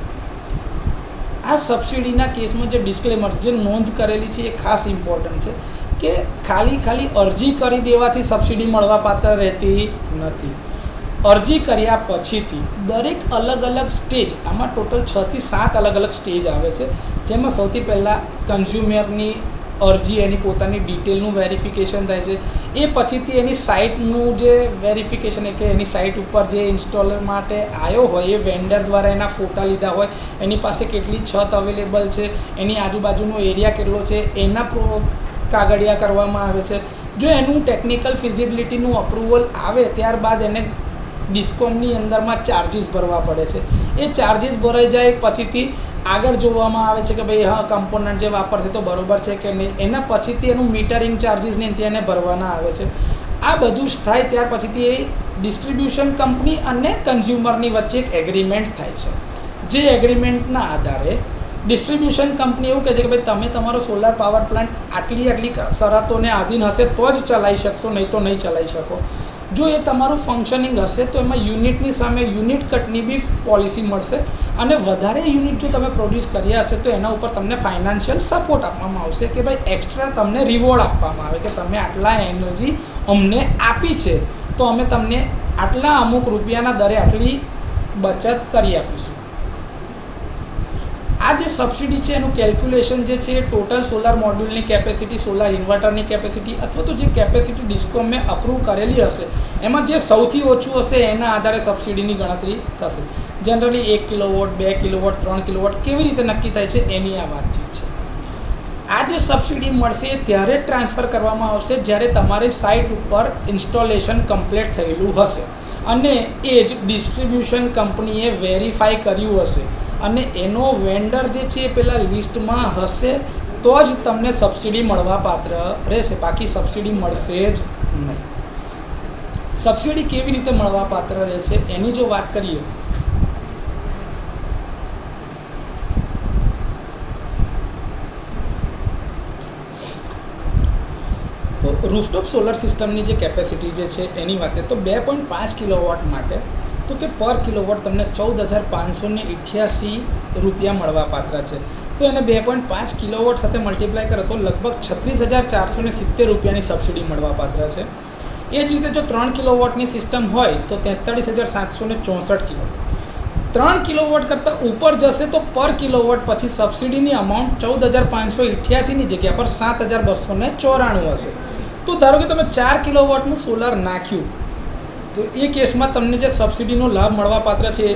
આ સબસિડીના કેસમાં જે ડિસ્ક્લેમર જે નોંધ કરેલી છે એ ખાસ ઇમ્પોર્ટન્ટ છે કે ખાલી અરજી કરી દેવાથી સબસિડી મળવાપાત્ર રહેતી નથી. અરજી કર્યા પછીથી દરેક અલગ અલગ સ્ટેજ, આમાં ટોટલ 6 થી 7 અલગ અલગ સ્ટેજ આવે છે, જેમાં સૌથી પહેલાં કન્ઝ્યુમરની અરજી એની પોતાની ડિટેલનું વેરિફિકેશન થાય છે. એ પછીથી એની સાઇટનું જે વેરિફિકેશન કે એની સાઇટ ઉપર જે ઇન્સ્ટોલર માટે આવ્યો હોય એ વેન્ડર દ્વારા એના ફોટા લીધા હોય, એની પાસે કેટલી છત અવેલેબલ છે, એની આજુબાજુનો એરિયા કેટલો છે, એના કાગળિયા કરવામાં આવે છે. જો એનું ટેકનિકલ ફિઝિબિલિટીનું અપ્રુવલ આવે ત્યારબાદ એને ડિસ્કોમની અંદરમાં ચાર્જિસ ભરવા પડે છે. એ ચાર્જિસ ભરાઈ જાય પછીથી આગળ જોવામાં આવે છે કે ભાઈ હા કમ્પોનન્ટ જે વાપરશે તો બરોબર છે કે નહીં. એના પછીથી એનું મીટરિંગ ચાર્જિસને તેને ભરવાના આવે છે. આ બધું જ થાય ત્યાર પછીથી એ ડિસ્ટ્રીબ્યુશન કંપની અને કન્ઝ્યુમરની વચ્ચે એક એગ્રીમેન્ટ થાય છે. જે એગ્રીમેન્ટના આધારે ડિસ્ટ્રીબ્યુશન કંપની એવું કહે છે કે ભાઈ તમે તમારો સોલાર પાવર પ્લાન્ટ આટલી શરતોને આધીન હશે તો જ ચલાવી શકશો, નહીં તો નહીં ચલાવી શકો. જો એ તમારું ફંક્શનિંગ હશે તો એમાં યુનિટની સામે યુનિટ કટની બી પોલિસી મળશે અને વધારે યુનિટ જો તમે પ્રોડ્યુસ કર્યા હશે તો એના ઉપર તમને ફાઇનાન્શિયલ સપોર્ટ આપવામાં આવશે કે ભાઈ એક્સ્ટ્રા તમને રિવોર્ડ આપવામાં આવે કે તમે આટલા એનર્જી અમને આપી છે તો અમે તમને આટલા અમુક રૂપિયાના દરે આટલી બચત કરી આપીશું. આ જે સબસિડી છે એનું કેલ્ક્યુલેશન જે છે ટોટલ સોલાર મોડ્યુલની કેપેસિટી, સોલાર ઇન્વર્ટરની કેપેસિટી અથવા તો જે કેપેસિટી ડિસ્કોમે અપ્રૂવ કરેલી હશે એમાં જે સૌથી ઓછું હશે એના આધારે સબસિડીની ગણતરી થશે. જનરલી 1 કિલોવોટ, 2 કિલોવોટ, 3 કિલોવોટ કેવી રીતે નક્કી થાય છે એની આ વાતચીત છે. આ જે સબસિડી મળશે એ ત્યારે જ ટ્રાન્સફર કરવામાં આવશે જ્યારે તમારી સાઇટ ઉપર ઇન્સ્ટોલેશન કમ્પ્લીટ થયેલું હશે અને એ જ ડિસ્ટ્રીબ્યુશન કંપનીએ વેરીફાઈ કર્યું હશે અને એનો વેન્ડર જે છે એ પેલા લિસ્ટમાં હશે તો જ તમને સબસિડી મળવાપાત્ર રહેશે, બાકી સબસિડી મળશે જ નહીં. સબસિડી કેવી રીતે મળવાપાત્ર રહે છે એની જો વાત કરીએ તો રૂફટોપ સોલર સિસ્ટમની જે કેપેસિટી જે છે એની વાત કરીએ તો 2.5 કિલોવોટ માટે તો કે પર કિલોવોટ તમને 14,588 રૂપિયા મળવાપાત્ર છે. તો એને 2.5 કિલોવોટ સાથે મલ્ટીપ્લાય કરો તો લગભગ 36,470 રૂપિયાની સબસિડી મળવાપાત્ર છે. એ જ રીતે જો 3 કિલોવોટની સિસ્ટમ હોય તો 43,764 કિલોવોટ. 3 કિલોવોટ કરતાં ઉપર જશે તો પર કિલોવોટ પછી સબસિડીની અમાઉન્ટ 14,588ની જગ્યા પર 7,294 હશે. તો ધારો કે તમે 4 કિલોવોટનું સોલાર નાખ્યું તો એ કેસમાં તમને જે સબસિડીનો લાભ મળવાપાત્ર છે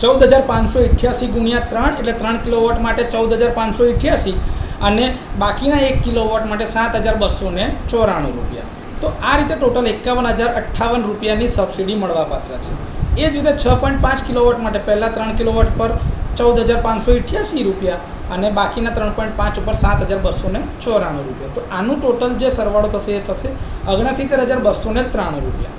14,588 ગુણ્યા 3 એટલે 3 કિલોવોટ માટે 14,588 અને બાકીના 1 કિલોવોટ માટે 7,294 રૂપિયા. તો આ રીતે ટોટલ 51,058 રૂપિયાની સબસિડી મળવાપાત્ર છે. એ જ રીતે 6.5 કિલોવોટ માટે પહેલાં 3 કિલોવોટ પર 14,588 રૂપિયા અને બાકીના 3.5 ઉપર 7,294 રૂપિયા. તો આનું ટોટલ જે સરવાળો થશે એ થશે 69,293 રૂપિયા.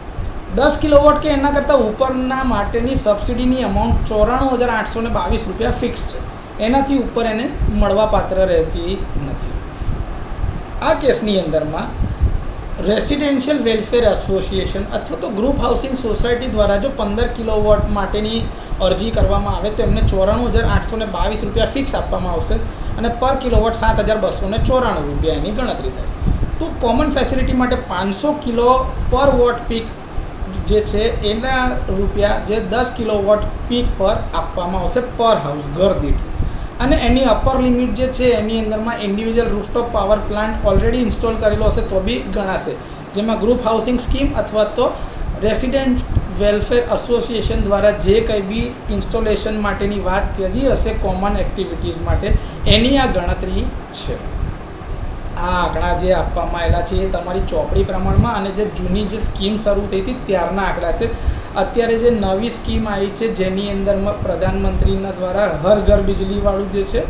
10 કિલોવોટ કે એના કરતાં ઉપરના માટેની સબસિડીની અમાઉન્ટ 94,822 રૂપિયા ફિક્સ છે. એનાથી ઉપર એને મળવાપાત્ર રહેતી નથી. આ કેસની અંદરમાં રેસિડેન્શિયલ વેલફેર એસોસિએશન અથવા તો ગ્રુપ હાઉસિંગ સોસાયટી દ્વારા જો 15 કિલોવોટ માટેની અરજી કરવામાં આવે તો એમને 94,822 રૂપિયા ફિક્સ આપવામાં આવશે અને પર કિલોવોટ 7,294 રૂપિયા એની ગણતરી થાય. તો કોમન ફેસિલિટી માટે 500 કિલો પર વોટ પીક જે છે એના રૂપિયા જે 10 કિલોવોટ પીક પર આપવામાં આવશે પર હાઉસ ઘર દીઠ. અને એની અપર લિમિટ જે છે એની અંદરમાં individual rooftop power plant already install કરેલો હશે તો બી ગણાશે, જેમાં ગ્રુપ હાઉસિંગ સ્કીમ અથવા તો રેસિડેન્ટ વેલફેર એસોસિએશન દ્વારા જે કંઈ બી ઇન્સ્ટોલેશન માટેની વાત કરી હશે કોમન એક્ટિવિટીઝ માટે એની આ ગણતરી છે. આ આંકડા જે આપવામાં આવેલા છે એ તમારી ચોપડી પ્રમાણમાં અને જે જૂની જે સ્કીમ શરૂ થઈ હતી ત્યારના આંકડા છે. અત્યારે જે નવી સ્કીમ આવી છે જેની અંદરમાં પ્રધાનમંત્રીના દ્વારા હર ઘર બિજલીવાળું જે છે,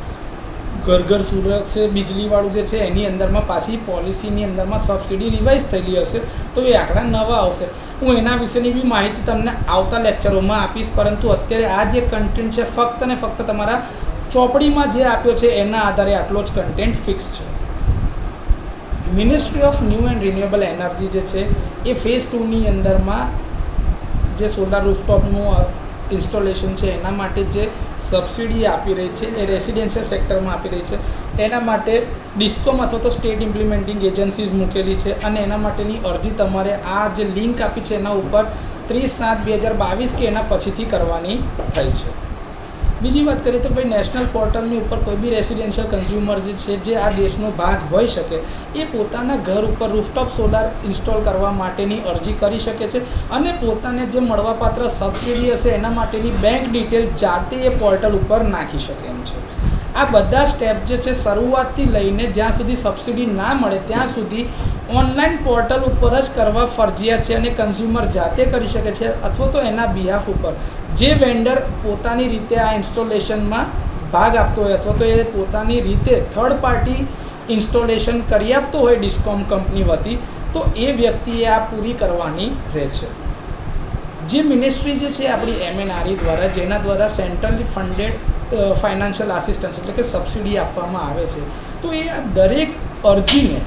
ઘર ઘર સુરક્ષિત બિજલીવાળું જે છે એની અંદરમાં પાછી પોલિસીની અંદરમાં સબસિડી રિવાઇઝ થયેલી હશે, તો એ આંકડા નવા આવશે. હું એના વિશેની બી માહિતી તમને આવતા લેક્ચરોમાં આપીશ, પરંતુ અત્યારે આ જે કન્ટેન્ટ છે ફક્ત ને ફક્ત તમારા ચોપડીમાં જે આપ્યો છે એના આધારે આટલો જ કન્ટેન્ટ ફિક્સ છે. Ministry of new and renewable energy જે છે એ ફેઝ 2ની અંદરમાં જે સોલાર રૂફટોપનું ઇન્સ્ટોલેશન છે એના માટે જે સબસિડી આપી રહી છે એ રેસિડેન્શિયલ સેક્ટરમાં આપી રહી છે. એના માટે ડિસ્કોમ અથવા તો સ્ટેટ ઇમ્પ્લિમેન્ટિંગ એજન્સીઝ મૂકેલી છે અને એના માટેની અરજી તમારે આ જે લિંક આપી છે એના ઉપર 30/7/2022 કે એના પછીથી કરવાની થઈ છે. બીજી વાત કરીએ તો ભાઈ નેશનલ પોર્ટલની ઉપર કોઈ બી રેસિડેન્શિયલ કન્ઝ્યુમર જે છે જે આ દેશનો ભાગ હોઈ શકે એ પોતાના ઘર ઉપર રૂફટોપ સોલાર ઇન્સ્ટોલ કરવા માટેની અરજી કરી શકે છે અને પોતાને જે મળવાપાત્ર સબસિડી હશે એના માટેની બેંક ડિટેલ જાતે એ પોર્ટલ ઉપર નાખી શકે એમ છે. આ બધા સ્ટેપ જે છે શરૂઆતથી લઈને જ્યાં સુધી સબસિડી ના મળે ત્યાં સુધી ઓનલાઈન પોર્ટલ ઉપર જ કરવા ફરજિયાત છે અને કન્ઝ્યુમર જાતે કરી શકે છે અથવા તો એના બિહાફ ઉપર જે વેન્ડર પોતાની રીતે આ ઇન્સ્ટોલેશનમાં ભાગ આપતો હોય અથવા તો એ પોતાની રીતે થર્ડ પાર્ટી ઇન્સ્ટોલેશન કરી આપતો હોય ડિસ્કોમ કંપની વતી, તો એ વ્યક્તિએ આ પૂરી કરવાની રહે છે. જે મિનિસ્ટ્રી જે છે આપણી MNRE દ્વારા, જેના દ્વારા સેન્ટ્રલી ફંડેડ ફાઇનાન્શિયલ આસિસ્ટન્સ એટલે કે સબસિડી આપવામાં આવે છે, તો એ આ દરેક અરજીને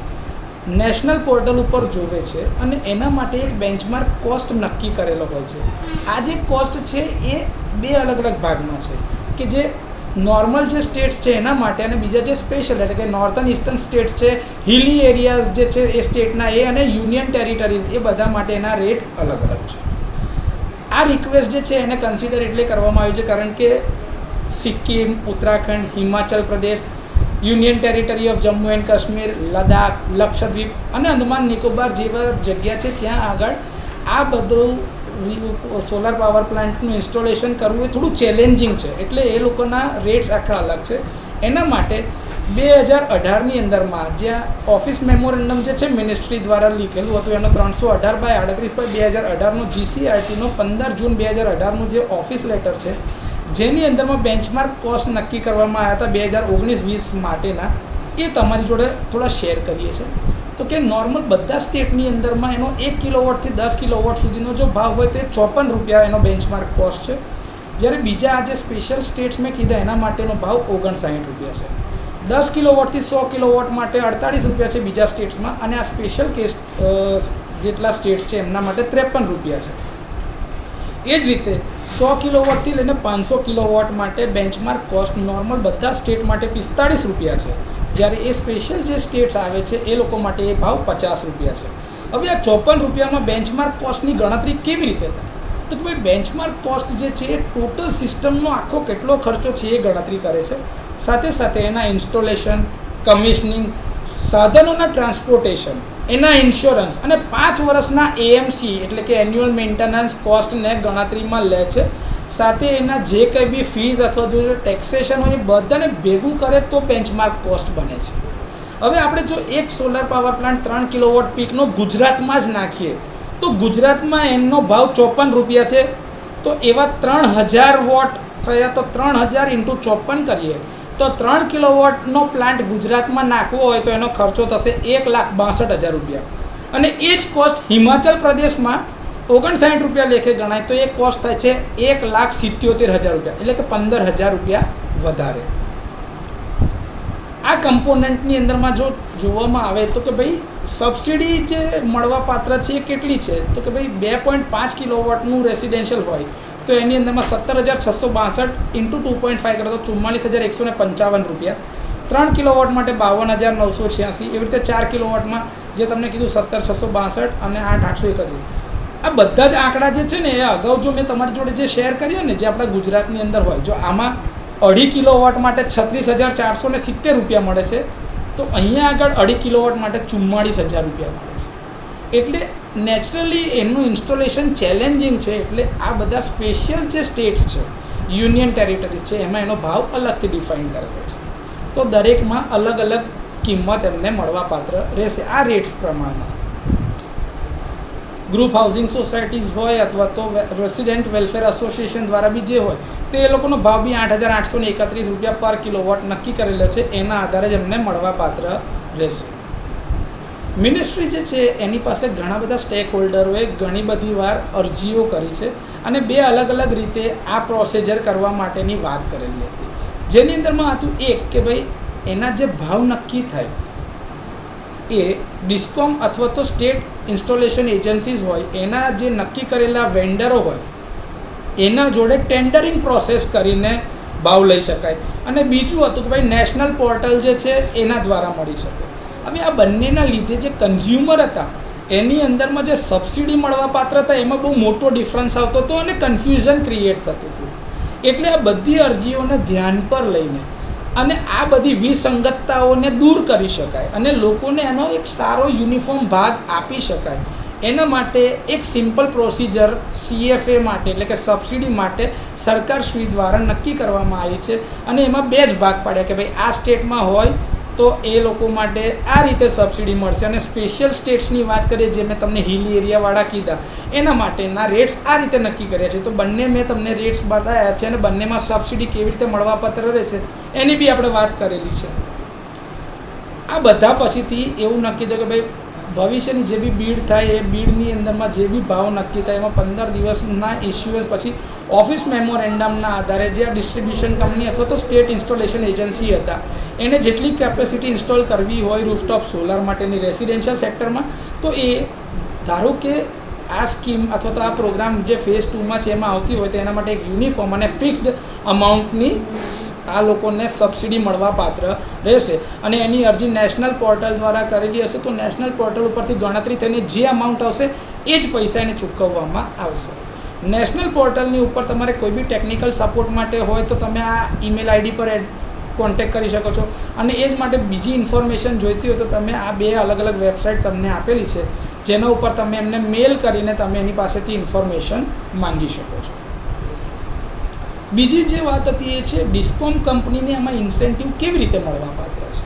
નેશનલ પોર્ટલ ઉપર જોવે છે અને એના માટે એક બેન્ચમાર્ક કોસ્ટ નક્કી કરેલો હોય છે. આ જે કોસ્ટ છે એ બે અલગ અલગ ભાગમાં છે કે જે નોર્મલ જે સ્ટેટ્સ છે એના માટે અને બીજા જે સ્પેશિયલ એટલે કે નોર્થન ઇસ્ટર્ન સ્ટેટ્સ છે, હિલી એરિયાઝ જે છે એ સ્ટેટના એ અને યુનિયન ટેરિટરીઝ એ બધા માટે એના રેટ અલગ અલગ છે. આ રિક્વેસ્ટ જે છે એને કન્સિડર એટલે કરવામાં આવી છે કારણ કે Sikkim, Uttarakhand, Himachal Pradesh, union territory of Jammu and Kashmir, Ladakh, Lakshadweep અને અંદમાન નિકોબાર જેવા જગ્યા છે ત્યાં આગળ આ બધું સોલાર પાવર પ્લાન્ટનું ઇન્સ્ટોલેશન કરવું એ થોડું ચેલેન્જિંગ છે, એટલે એ લોકોના રેટ્સ આખા અલગ છે. એના માટે 2018ની અંદરમાં જ્યાં ઓફિસ મેમોરેન્ડમ જે છે મિનિસ્ટ્રી દ્વારા લીખેલું હતું એનો 318/38/2018નો GCRTનો 15 જૂન 2018નો જે ઓફિસ લેટર છે જેની અંદરમાં બેન્ચમાર્ક કોસ્ટ નક્કી કરવામાં આવ્યા હતા 2019-20 માટેના, એ તમારી જોડે થોડા શેર કરીએ છીએ. તો કે નોર્મલ બધા સ્ટેટની અંદરમાં એનો 1 કિલોવોટથી 10 કિલોવોટ સુધીનો જો ભાવ હોય તો એ 54 રૂપિયા એનો બેન્ચમાર્ક કોસ્ટ છે. જ્યારે બીજા આ જે સ્પેશિયલ સ્ટેટ્સ મેં કીધા એના માટેનો ભાવ 59 રૂપિયા છે. 10 કિલોવોટથી 100 કિલોવોટ માટે 48 રૂપિયા છે બીજા સ્ટેટ્સમાં અને આ સ્પેશિયલ કેસ જેટલા સ્ટેટ્સ છે એમના માટે 53 રૂપિયા છે. એ જ રીતે 100 કિલોવોટથી લઈને 500 કિલોવોટ માટે બેન્ચમાર્ક કોસ્ટ નોર્મલ બધા સ્ટેટ માટે 45 રૂપિયા છે, જ્યારે એ સ્પેશિયલ જે સ્ટેટ્સ આવે છે એ લોકો માટે એ ભાવ 50 રૂપિયા છે. હવે આ 54 રૂપિયામાં બેન્ચમાર્ક કોસ્ટની ગણતરી કેવી રીતે થાય? તો કે ભાઈ બેન્ચમાર્ક કોસ્ટ જે છે એ ટોટલ સિસ્ટમનો આખો કેટલો ખર્ચો છે એ ગણતરી કરે છે, સાથે સાથે એના ઇન્સ્ટોલેશન, કમિશનિંગ, સાધનોના ટ્રાન્સપોર્ટેશન, એના ઇન્સ્યોરન્સ અને 5 વર્ષના AMC એટલે કે એન્યુઅલ મેન્ટેનન્સ કોસ્ટને ગણતરીમાં લે છે. સાથે એના જે કંઈ બી ફીઝ અથવા જો ટેક્સેશન હોય એ બધાને ભેગું કરે તો બેન્ચમાર્ક કોસ્ટ બને છે. હવે આપણે જો એક સોલાર પાવર પ્લાન્ટ 3 કિલોવોટ પીકનો ગુજરાતમાં જ નાખીએ તો ગુજરાતમાં એનો ભાવ 54 રૂપિયા છે, તો એવા 3000 વોટ થયા, તો 3000 × 54 કરીએ તો 3 કિલોવોટનો પ્લાન્ટ ગુજરાતમાં નાખવો હોય તો એનો ખર્ચો થશે 1,62,000 રૂપિયા અને એ જ કોસ્ટ હિમાચલ પ્રદેશમાં 59 રૂપિયા લેખે ગણાય તો એ કોસ્ટ થાય છે 1,77,000 રૂપિયા, એટલે કે 15,000 રૂપિયા વધારે. આ કમ્પોનન્ટની અંદરમાં જો જોવામાં આવે તો કે ભાઈ સબસિડી જે મળવાપાત્ર છે એ કેટલી છે, તો કે ભાઈ 2.5 કિલોવોટનું રેસિડેન્શિયલ હોય તો એની અંદરમાં 17,662 × 2.5 કરો તો 44,155 રૂપિયા. 3 કિલોવોટ માટે 52,986, એવી રીતે 4 કિલોવોટમાં જે તમને કીધું 17,662 અને 8,831. આ બધા જ આંકડા જે છે ને એ અગાઉ જો મેં તમારી જોડે જે શેર કર્યા ને જે આપણા ગુજરાતની અંદર હોય, જો આમાં 2.5 કિલોવોટ માટે 36,470 રૂપિયા મળે છે, તો અહીંયા આગળ 2.5 કિલોવોટ માટે 44,000 રૂપિયા મળે છે. એટલે નેચરલી એનું ઇન્સ્ટોલેશન ચેલેન્જિંગ છે, એટલે આ બધા સ્પેશિયલ જે સ્ટેટ્સ છે, યુનિયન ટેરિટરીઝ છે, એમાં એનો ભાવ અલગથી ડિફાઇન કરેલો છે. તો દરેકમાં અલગ અલગ કિંમત એમને મળવાપાત્ર રહેશે આ રેટ્સ પ્રમાણમાં. ગ્રુપ હાઉસિંગ સોસાયટીઝ હોય અથવા તો રેસિડેન્ટ વેલફેર એસોસિએશન દ્વારા બી જે હોય તો એ લોકોનો ભાવ બી 8,831 રૂપિયા પર કિલોવોટ નક્કી કરેલો છે. એના આધારે જ એમને મળવાપાત્ર રહેશે. મિનિસ્ટ્રી જે છે એની પાસે ઘણા બધા સ્ટેક હોલ્ડરોએ ઘણી બધી વાર અરજીઓ કરી છે અને બે અલગ અલગ રીતે આ પ્રોસિજર કરવા માટેની વાત કરેલી હતી. જેની અંદરમાં હતું એક કે ભાઈ એના જે ભાવ નક્કી થાય એ ડિસ્કોમ અથવા તો સ્ટેટ ઇન્સ્ટોલેશન એજન્સીઝ હોય એના જે નક્કી કરેલા વેન્ડરો હોય એના જોડે ટેન્ડરિંગ પ્રોસેસ કરીને ભાવ લઈ શકાય. અને બીજું હતું કે ભાઈ નેશનલ પોર્ટલ જે છે એના દ્વારા મળી શકે. હવે આ બંનેના લીધે જે કન્ઝ્યુમર હતા એની અંદરમાં જે સબસિડી મળવાપાત્ર હતા એમાં બહુ મોટો ડિફરન્સ આવતો હતો અને કન્ફ્યુઝન ક્રિએટ થતું હતું. એટલે આ બધી અરજીઓને ધ્યાન પર લઈને અને આ બધી વિસંગતતાઓને દૂર કરી શકાય અને લોકોને એનો એક સારો યુનિફોર્મ ભાગ આપી શકાય એના માટે એક સિમ્પલ પ્રોસિજર CFA માટે એટલે કે સબસિડી માટે સરકારશ્રી દ્વારા નક્કી કરવામાં આવી છે. અને એમાં બે જ ભાગ પાડ્યા કે ભાઈ આ સ્ટેટમાં હોય તો એ લોકો માટે આ રીતે સબસિડી મળશે અને સ્પેશિયલ સ્ટેટ્સની વાત કરીએ જે મેં તમને હિલ એરિયાવાળા કીધા એના માટેના રેટ્સ આ રીતે નક્કી કર્યા છે. તો બંને મેં તમને રેટ્સ બતાવ્યા છે અને બંનેમાં સબસિડી કેવી રીતે મળવાપાત્ર રહેશે એની બી આપણે વાત કરેલી છે. આ બધા પછીથી એવું નક્કી થયું કે ભાઈ ભવિષ્યની જે બી બીડ થાય એ બીડની અંદરમાં જે બી ભાવ નક્કી થાય એમાં 15 દિવસના ઇસ્યુઅન્સ પછી ઓફિસ મેમોરેન્ડમના આધારે જે આ ડિસ્ટ્રીબ્યુશન કંપની અથવા તો સ્ટેટ ઇન્સ્ટોલેશન એજન્સી હતા એને જેટલી કેપેસિટી ઇન્સ્ટોલ કરવી હોય રૂફટોપ સોલાર માટેની રેસિડેન્શિયલ સેક્ટરમાં તો એ ધારો કે આ સ્કીમ અથવા તો આ પ્રોગ્રામ જે ફેઝ 2માં છે એમાં આવતી હોય તો એના માટે એક યુનિફોર્મ અને ફિક્સ્ડ અમાઉન્ટની આ લોકોને સબસિડી મળવાપાત્ર રહેશે. અને એની અરજી નેશનલ પોર્ટલ દ્વારા કરેલી હશે તો નેશનલ પોર્ટલ ઉપરથી ગણતરી થઈને જે અમાઉન્ટ આવશે એ જ પૈસા એને ચૂકવવામાં આવશે. નેશનલ પોર્ટલની ઉપર તમારે કોઈ બી ટેકનિકલ સપોર્ટ માટે હોય તો તમે આ ઈમેલ આઈડી પર કોન્ટેક્ટ કરી શકો છો અને એ જ માટે બીજી ઇન્ફોર્મેશન જોઈતી હોય તો તમે આ બે અલગ અલગ વેબસાઇટ તમને આપેલી છે જેના ઉપર તમે એમને મેલ કરીને તમે એની પાસેથી ઇન્ફોર્મેશન માંગી શકો છો. બીજી જે વાત હતી એ છે ડિસ્કોમ કંપનીને આમાં ઇન્સેન્ટિવ કેવી રીતે મળવાપાત્ર છે.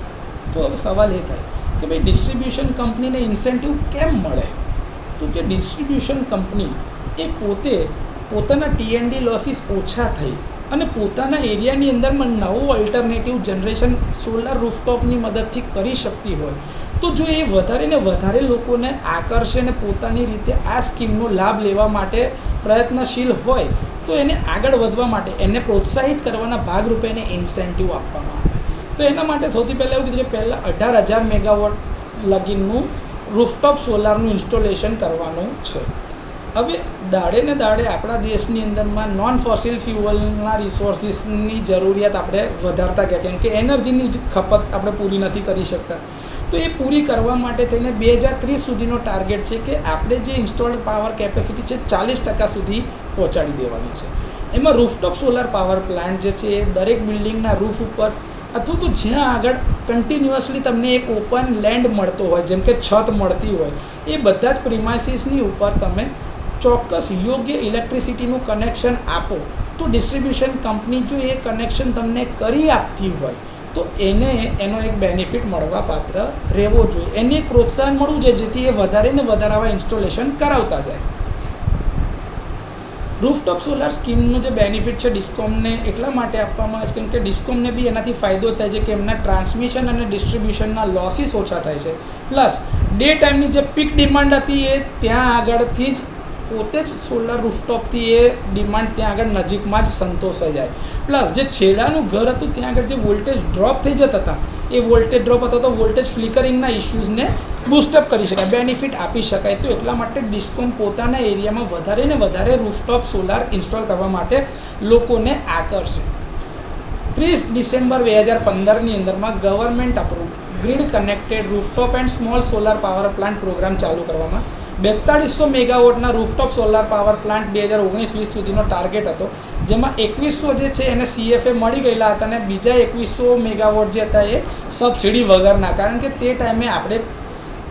તો હવે સવાલ એ થાય કે ભાઈ ડિસ્ટ્રીબ્યુશન કંપનીને ઇન્સેન્ટિવ કેમ મળે. તો કે ડિસ્ટ્રીબ્યુશન કંપની એ પોતાના TND લોસીસ ઓછા થઈ અને પોતાના એરિયાની અંદરમાં નવું અલ્ટરનેટિવ જનરેશન સોલાર રૂફટોપની મદદથી કરી શકતી હોય તો જો એ વધારે ને વધારે લોકોને આકર્ષે અને પોતાની રીતે આ સ્કીમનો લાભ લેવા માટે પ્રયત્નશીલ હોય તો એને આગળ વધવા માટે એને પ્રોત્સાહિત કરવાના ભાગરૂપે એને ઇન્સેન્ટિવ આપવામાં આવે. તો એના માટે સૌથી પહેલાં એવું કીધું કે પહેલાં 18,000 મેગાવોટ લગીનનું રૂફટોપ સોલારનું ઇન્સ્ટોલેશન કરવાનું છે. હવે દાડે ને દાડે આપણા દેશની અંદરમાં નોન ફોસિલ ફ્યુઅલના રિસોર્સિસની જરૂરિયાત આપણે વધારતા ગયા કેમ કે એનર્જીની જ ખપત આપણે પૂરી નથી કરી શકતા. તો એ પૂરી કરવા માટે થઈને 2030 સુધીનો ટાર્ગેટ છે કે આપણે જે ઇન્સ્ટોલ્ડ પાવર કેપેસિટી છે 40% સુધી પહોંચાડી દેવાની છે. એમાં રૂફટોપ સોલાર પાવર પ્લાન્ટ જે છે એ દરેક બિલ્ડિંગના રૂફ ઉપર અથવા તો જ્યાં આગળ કન્ટિન્યુઅસલી તમને એક ઓપન લેન્ડ મળતો હોય જેમ કે છત મળતી હોય એ બધા જ પ્રિમાઇસીસની ઉપર તમે ચોક્કસ યોગ્ય ઇલેક્ટ્રિસિટીનું કનેક્શન આપો તો ડિસ્ટ્રીબ્યુશન કંપની જો એ કનેક્શન તમને કરી આપતી હોય તો એનો એક બેનિફિટ મળવા પાત્ર રહેવો જોઈએ. એને એક પ્રોત્સાહન મળવું જોઈએ જેથી એ વધારે ને વધારે આવા ઇન્સ્ટોલેશન કરાવતા જાય. રૂફટોપ સોલાર સ્કીમનું જે બેનિફિટ છે ડિસ્કોમને એટલા માટે આપવામાં આવે છે કેમ કે ડિસ્કોમને બી એનાથી ફાયદો થાય છે કે એમના ટ્રાન્સમિશન અને ડિસ્ટ્રીબ્યુશનના લોસીસ ઓછા થાય છે. પ્લસ ડે ટાઈમની જે પીક ડિમાન્ડ હતી એ ત્યાં આગળથી જ પોતે જ સોલાર રૂફટોપથી એ ડિમાન્ડ ત્યાં આગળ નજીકમાં જ સંતોષાઈ જાય. પ્લસ જે છેડાનું ઘર હતું ત્યાં આગળ જે વોલ્ટેજ ડ્રોપ થઈ જતા હતા એ વોલ્ટેજ ડ્રોપ અથવા તો વોલ્ટેજ ફ્લિકરિંગના ઇસ્યુઝને બૂસ્ટઅપ કરી શકાય, બેનિફિટ આપી શકાય. તો એટલા માટે ડિસ્કોમ પોતાના એરિયામાં વધારે ને વધારે રૂફટોપ સોલાર ઇન્સ્ટોલ કરવા માટે લોકોને આકર્ષે. 30 ડિસેમ્બર 2015ની અંદરમાં government approve grid connected rooftop and small solar power plant program ચાલુ કરવામાં 4200 મેગાવોટના રૂફટોપ સોલાર પાવર પ્લાન્ટ 2019-20 સુધીનો ટાર્ગેટ હતો જેમાં 2100 જે છે એને CFA મળી ગયેલા હતા અને બીજા 2100 મેગાવોટ જે હતા એ સબસિડી વગરના, કારણ કે તે ટાઈમે આપણે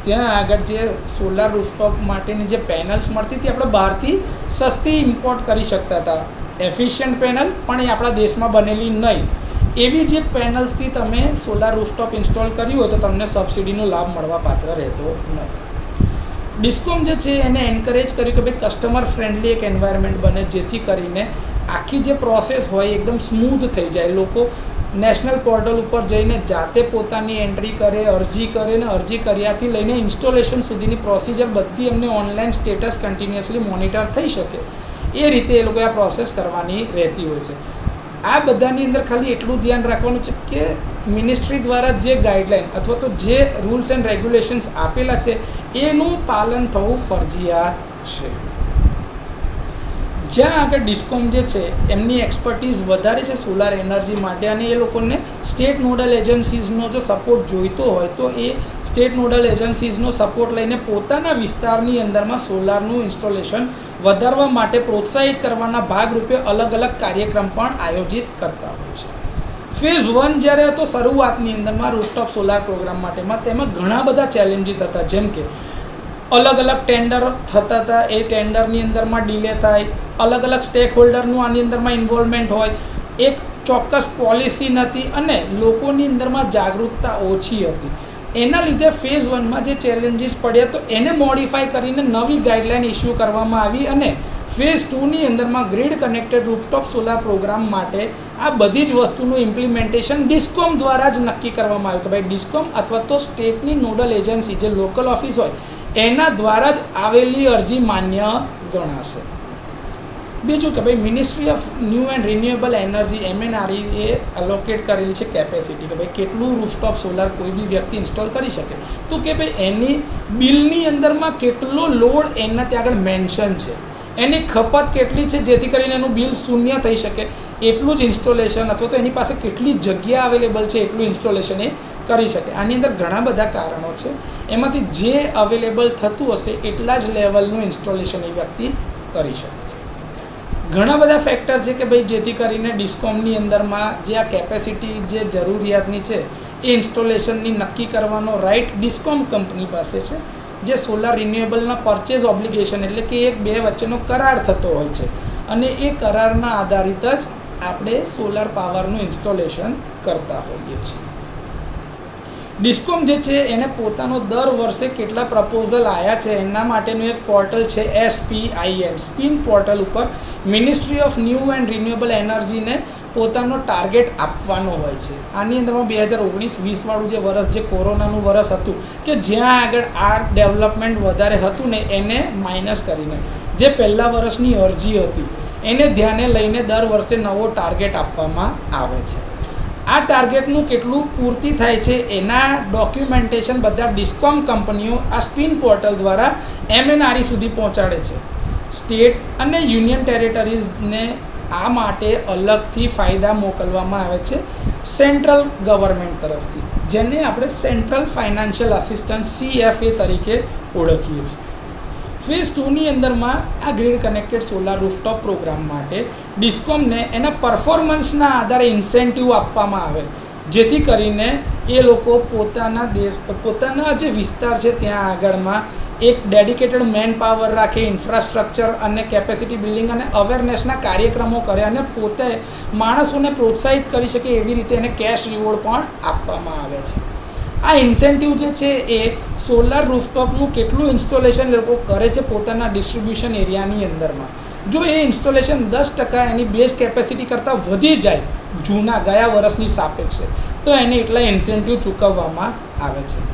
ત્યાં આગળ જે સોલાર રૂફટોપ માટેની જે પેનલ્સ મળતી હતી આપણે બહારથી સસ્તી ઇમ્પોર્ટ કરી શકતા હતા. એફિશિયન્ટ પેનલ પણ એ આપણા દેશમાં બનેલી નહીં એવી જે પેનલ્સથી તમે સોલાર રૂફટોપ ઇન્સ્ટોલ કર્યું હોય તો તમને સબસિડીનો લાભ મળવા પાત્ર રહેતો નથી. ડિસ્કોમ જે છે એને એન્કરેજ કર્યું કે ભાઈ કસ્ટમર ફ્રેન્ડલી એક એન્વાયરમેન્ટ બને, જેથી કરીને આખી જે પ્રોસેસ હોય એકદમ સ્મૂથ થઈ જાય. લોકો નેશનલ પોર્ટલ ઉપર જઈને જાતે પોતાની એન્ટ્રી કરે, અરજી કરે, ને અરજી કર્યાથી લઈને ઇન્સ્ટોલેશન સુધીની પ્રોસિજર બધી એમને ઓનલાઈન સ્ટેટસ કન્ટિન્યુઅસલી મોનિટર થઈ શકે એ રીતે એ લોકોએ આ પ્રોસેસ કરવાની રહેતી હોય છે. આ બધાની અંદર ખાલી એટલું ધ્યાન રાખવાનું છે કે મિનિસ્ટ્રી દ્વારા જે ગાઈડલાઇન અથવા તો જે રૂલ્સ એન્ડ રેગ્યુલેશન્સ આપેલા છે એનું પાલન થવું ફરજિયાત છે. જ્યાં આગળ ડિસ્કોમ જે છે એમની એક્સપર્ટીઝ વધારે છે સોલાર એનર્જી માટે, અને એ લોકોને સ્ટેટ નોડલ એજન્સીઝનો જો સપોર્ટ જોઈતો હોય તો એ સ્ટેટ નોડલ એજન્સીઝનો સપોર્ટ લઈને પોતાના વિસ્તારની અંદરમાં સોલારનું ઇન્સ્ટોલેશન વધારવા માટે પ્રોત્સાહિત કરવાના ભાગરૂપે અલગ અલગ કાર્યક્રમ પણ આયોજિત કરતા હોય છે. ફેઝ 1 જ્યારે હતો શરૂઆતની અંદરમાં રૂફટોપ સોલાર પ્રોગ્રામ માટેમાં, તેમાં ઘણા બધા ચેલેન્જીસ હતા, જેમ કે અલગ અલગ ટેન્ડર થતા હતા, એ ટેન્ડરની અંદરમાં ડિલે થાય, અલગ અલગ સ્ટેક હોલ્ડરનું આની અંદરમાં ઇન્વોલ્વમેન્ટ હોય, એક ચોક્કસ પોલિસી નથી અને લોકોની અંદરમાં જાગૃતતા ઓછી હતી. એના લીધે ફેઝ 1માં જે ચેલેન્જીસ પડ્યા તો એને મોડિફાઈ કરીને નવી ગાઈડલાઇન ઇસ્યુ કરવામાં આવી, અને ફેઝ 2ની અંદરમાં grid connected rooftop solar program માટે આ બધી જ વસ્તુનું ઇમ્પ્લિમેન્ટેશન ડિસ્કોમ દ્વારા જ નક્કી કરવામાં આવ્યું કે ભાઈ ડિસ્કોમ અથવા તો સ્ટેટની નોડલ એજન્સી જે લોકલ ઓફિસ હોય એના દ્વારા જ આવેલી અરજી માન્ય ગણાશે. બીજું કે ભાઈ ministry of new and renewable energy MNRE A allocate કરેલી છે કેપેસિટી કે ભાઈ કેટલું રૂફટોપ સોલાર કોઈ બી વ્યક્તિ ઇન્સ્ટોલ કરી શકે, તો કે ભાઈ એની બિલની અંદરમાં કેટલો લોડ એના ત્યાં આગળ મેન્શન છે, એની ખપત કેટલી છે જેથી કરીને એનું બિલ શૂન્ય થઈ શકે, એટલું જ ઇન્સ્ટોલેશન અથવા તો એની પાસે કેટલી જગ્યા અવેલેબલ છે એટલું ઇન્સ્ટોલેશન એ કરી શકે. આની અંદર ઘણા બધા કારણો છે, એમાંથી જે અવેલેબલ થતું હશે એટલા જ લેવલનું ઇન્સ્ટોલેશન એ વ્યક્તિ કરી શકે છે. ઘણા બધા ફેક્ટર છે કે ભાઈ જેથી કરીને ડિસ્કોમની અંદરમાં જે આ કેપેસિટી જે જરૂરિયાતની છે એ ઇન્સ્ટોલેશનની નક્કી કરવાનો રાઇટ ડિસ્કોમ કંપની પાસે છે, જે સોલાર રિન્યુએબલના પરચેઝ ઓબ્લિગેશન એટલે કે એક બે વચ્ચેનો કરાર થતો હોય છે, અને એ કરારના આધારિત જ આપણે સોલાર પાવરનું ઇન્સ્ટોલેશન કરતા હોઈએ છીએ. ડિસ્કોમ જે છે એને પોતાનો દર વર્ષે કેટલા પ્રપોઝલ આવ્યા છે એના માટેનું એક પોર્ટલ છે SPIN સ્પિન પોર્ટલ ઉપર ministry of new and renewable એનર્જીને પોતાનો ટાર્ગેટ આપવાનો હોય છે. આની અંદરમાં 2019-20 વાળું જે વર્ષ જે કોરોનાનું વર્ષ હતું કે જ્યાં આગળ આ ડેવલપમેન્ટ વધારે હતું ને એને માઇનસ કરીને જે પહેલા વર્ષની અરજી હતી એને ધ્યાને લઈને દર વર્ષે નવો ટાર્ગેટ આપવામાં આવે છે. આ ટાર્ગેટનું કેટલું પૂર્તિ થાય છે એના ડોક્યુમેન્ટેશન બધા ડિસ્કોમ કંપનીઓ આ સ્પિન પોર્ટલ દ્વારા MNRE સુધી પહોંચાડે છે. સ્ટેટ અને યુનિયન ટેરેટરીઝને આ માટે અલગથી ફાયદા મોકલવામાં આવે છે સેન્ટ્રલ ગવર્મેન્ટ તરફથી, જેને આપણે સેન્ટ્રલ ફાઇનાન્શિયલ આસિસ્ટન્સ CFA તરીકે ઓળખીએ છીએ. ફેઝ 2ની અંદરમાં આ grid connected solar rooftop program માટે ડિસ્કોમને એના પરફોર્મન્સના આધારે ઇન્સેન્ટિવ આપવામાં આવે, જેથી કરીને એ લોકો પોતાના જે વિસ્તાર છે ત્યાં આગળમાં એક ડેડિકેટેડ મેન પાવર રાખે, ઇન્ફ્રાસ્ટ્રક્ચર અને કેપેસિટી બિલ્ડિંગ અને અવેરનેસના કાર્યક્રમો કરે અને પોતે માણસોને પ્રોત્સાહિત કરી શકે એવી રીતે એને કેશ રિવોર્ડ પણ આપવામાં આવે છે. આ ઇન્સેન્ટિવ જે છે એ સોલાર રૂફટોપનું કેટલું ઇન્સ્ટોલેશન લોકો કરે છે પોતાના ડિસ્ટ્રીબ્યુશન એરિયાની અંદરમાં, જો એ ઇન્સ્ટોલેશન 10% એની બેઝ કેપેસિટી કરતાં વધી જાય ગયા વર્ષની સાપેક્ષે, તો એને એટલા ઇન્સેન્ટિવ ચૂકવવામાં આવે છે.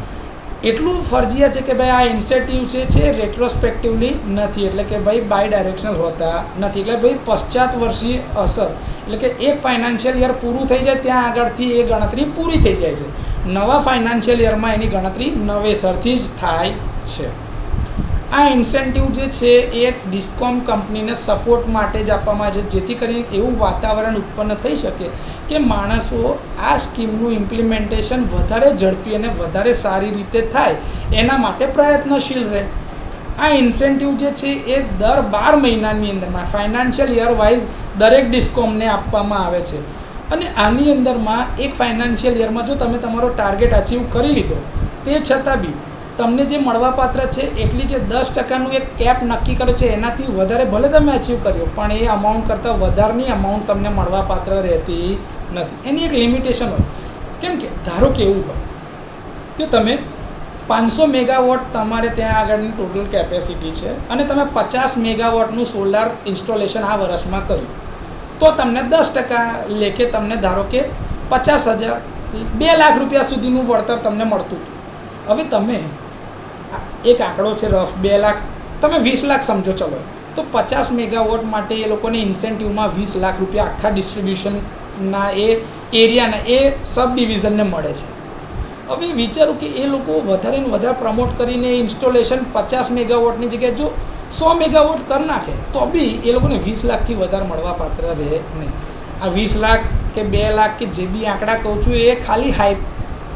એટલું ફરજિયાત છે કે ભાઈ આ ઇન્સેન્ટિવ છે રેટ્રોસ્પેક્ટિવલી નથી, એટલે કે ભાઈ બાય ડાયરેક્શનલ હોતા નથી, એટલે ભાઈ પશ્ચાત વર્ષીય અસર એટલે કે એક ફાઇનાન્શિયલ યર પૂરું થઈ જાય ત્યાં આગળથી એ ગણતરી પૂરી થઈ જાય છે. નવા ફાઇનાન્શિયલ યરમાં એની ગણતરી નવેસરથી જ થાય છે. આ ઇન્સેન્ટિવ જે છે એ ડિસ્કોમ કંપનીને સપોર્ટ માટે જ આપવામાં આવે છે, જેથી કરીને એવું વાતાવરણ ઉત્પન્ન થઈ શકે કે માણસો આ સ્કીમનું ઇમ્પ્લિમેન્ટેશન વધારે ઝડપી અને વધારે સારી રીતે થાય એના માટે પ્રયત્નશીલ રહે. આ ઇન્સેન્ટિવ જે છે એ દર 12 મહિનાની અંદરમાં ફાઇનાન્શિયલ યર વાઇઝ દરેક ડિસ્કોમને આપવામાં આવે છે, અને આની અંદરમાં એક ફાઇનાન્શિયલ યરમાં જો તમે તમારો ટાર્ગેટ અચીવ કરી લીધો તે છતાં બી તમને જે મળવાપાત્ર છે એટલી જે 10%નું એક કેપ નક્કી કરે છે એનાથી વધારે ભલે તમે અચીવ કર્યો પણ એ અમાઉન્ટ કરતાં વધારની અમાઉન્ટ તમને મળવાપાત્ર રહેતી નથી. એની એક લિમિટેશન હોય. કેમ કે ધારો કે એવું હોય કે તમે 500 મેગાવોટ તમારે ત્યાં આગળની ટોટલ કેપેસિટી છે અને તમે 50 મેગાવોટનું સોલાર ઇન્સ્ટોલેશન આ વર્ષમાં કર્યું, તો તમને 10% લેખે તમને ધારો કે 50,000 2 લાખ રૂપિયા સુધીનું વળતર તમને મળતું હતું. હવે તમે એક આંકડો છે રફ 2 લાખ, તમે 20 લાખ સમજો ચલો, તો 50 મેગાવોટ માટે એ લોકોને ઇન્સેન્ટિવમાં 20 લાખ રૂપિયા આખા ડિસ્ટ્રીબ્યુશનના એ એરિયાના એ સબ ડિવિઝનને મળે છે. હવે વિચારું કે એ લોકો વધારે ને વધારે પ્રમોટ કરીને ઇન્સ્ટોલેશન 50 મેગાવોટની જગ્યાએ જો 100 મેગાવોટ કરી નાખે તો બી એ લોકોને 20 લાખથી વધારે મળવા પાત્ર રહે નહીં. આ 20 લાખ કે 2 લાખ કે જે બી આંકડા કહું છું એ ખાલી હાઈપ,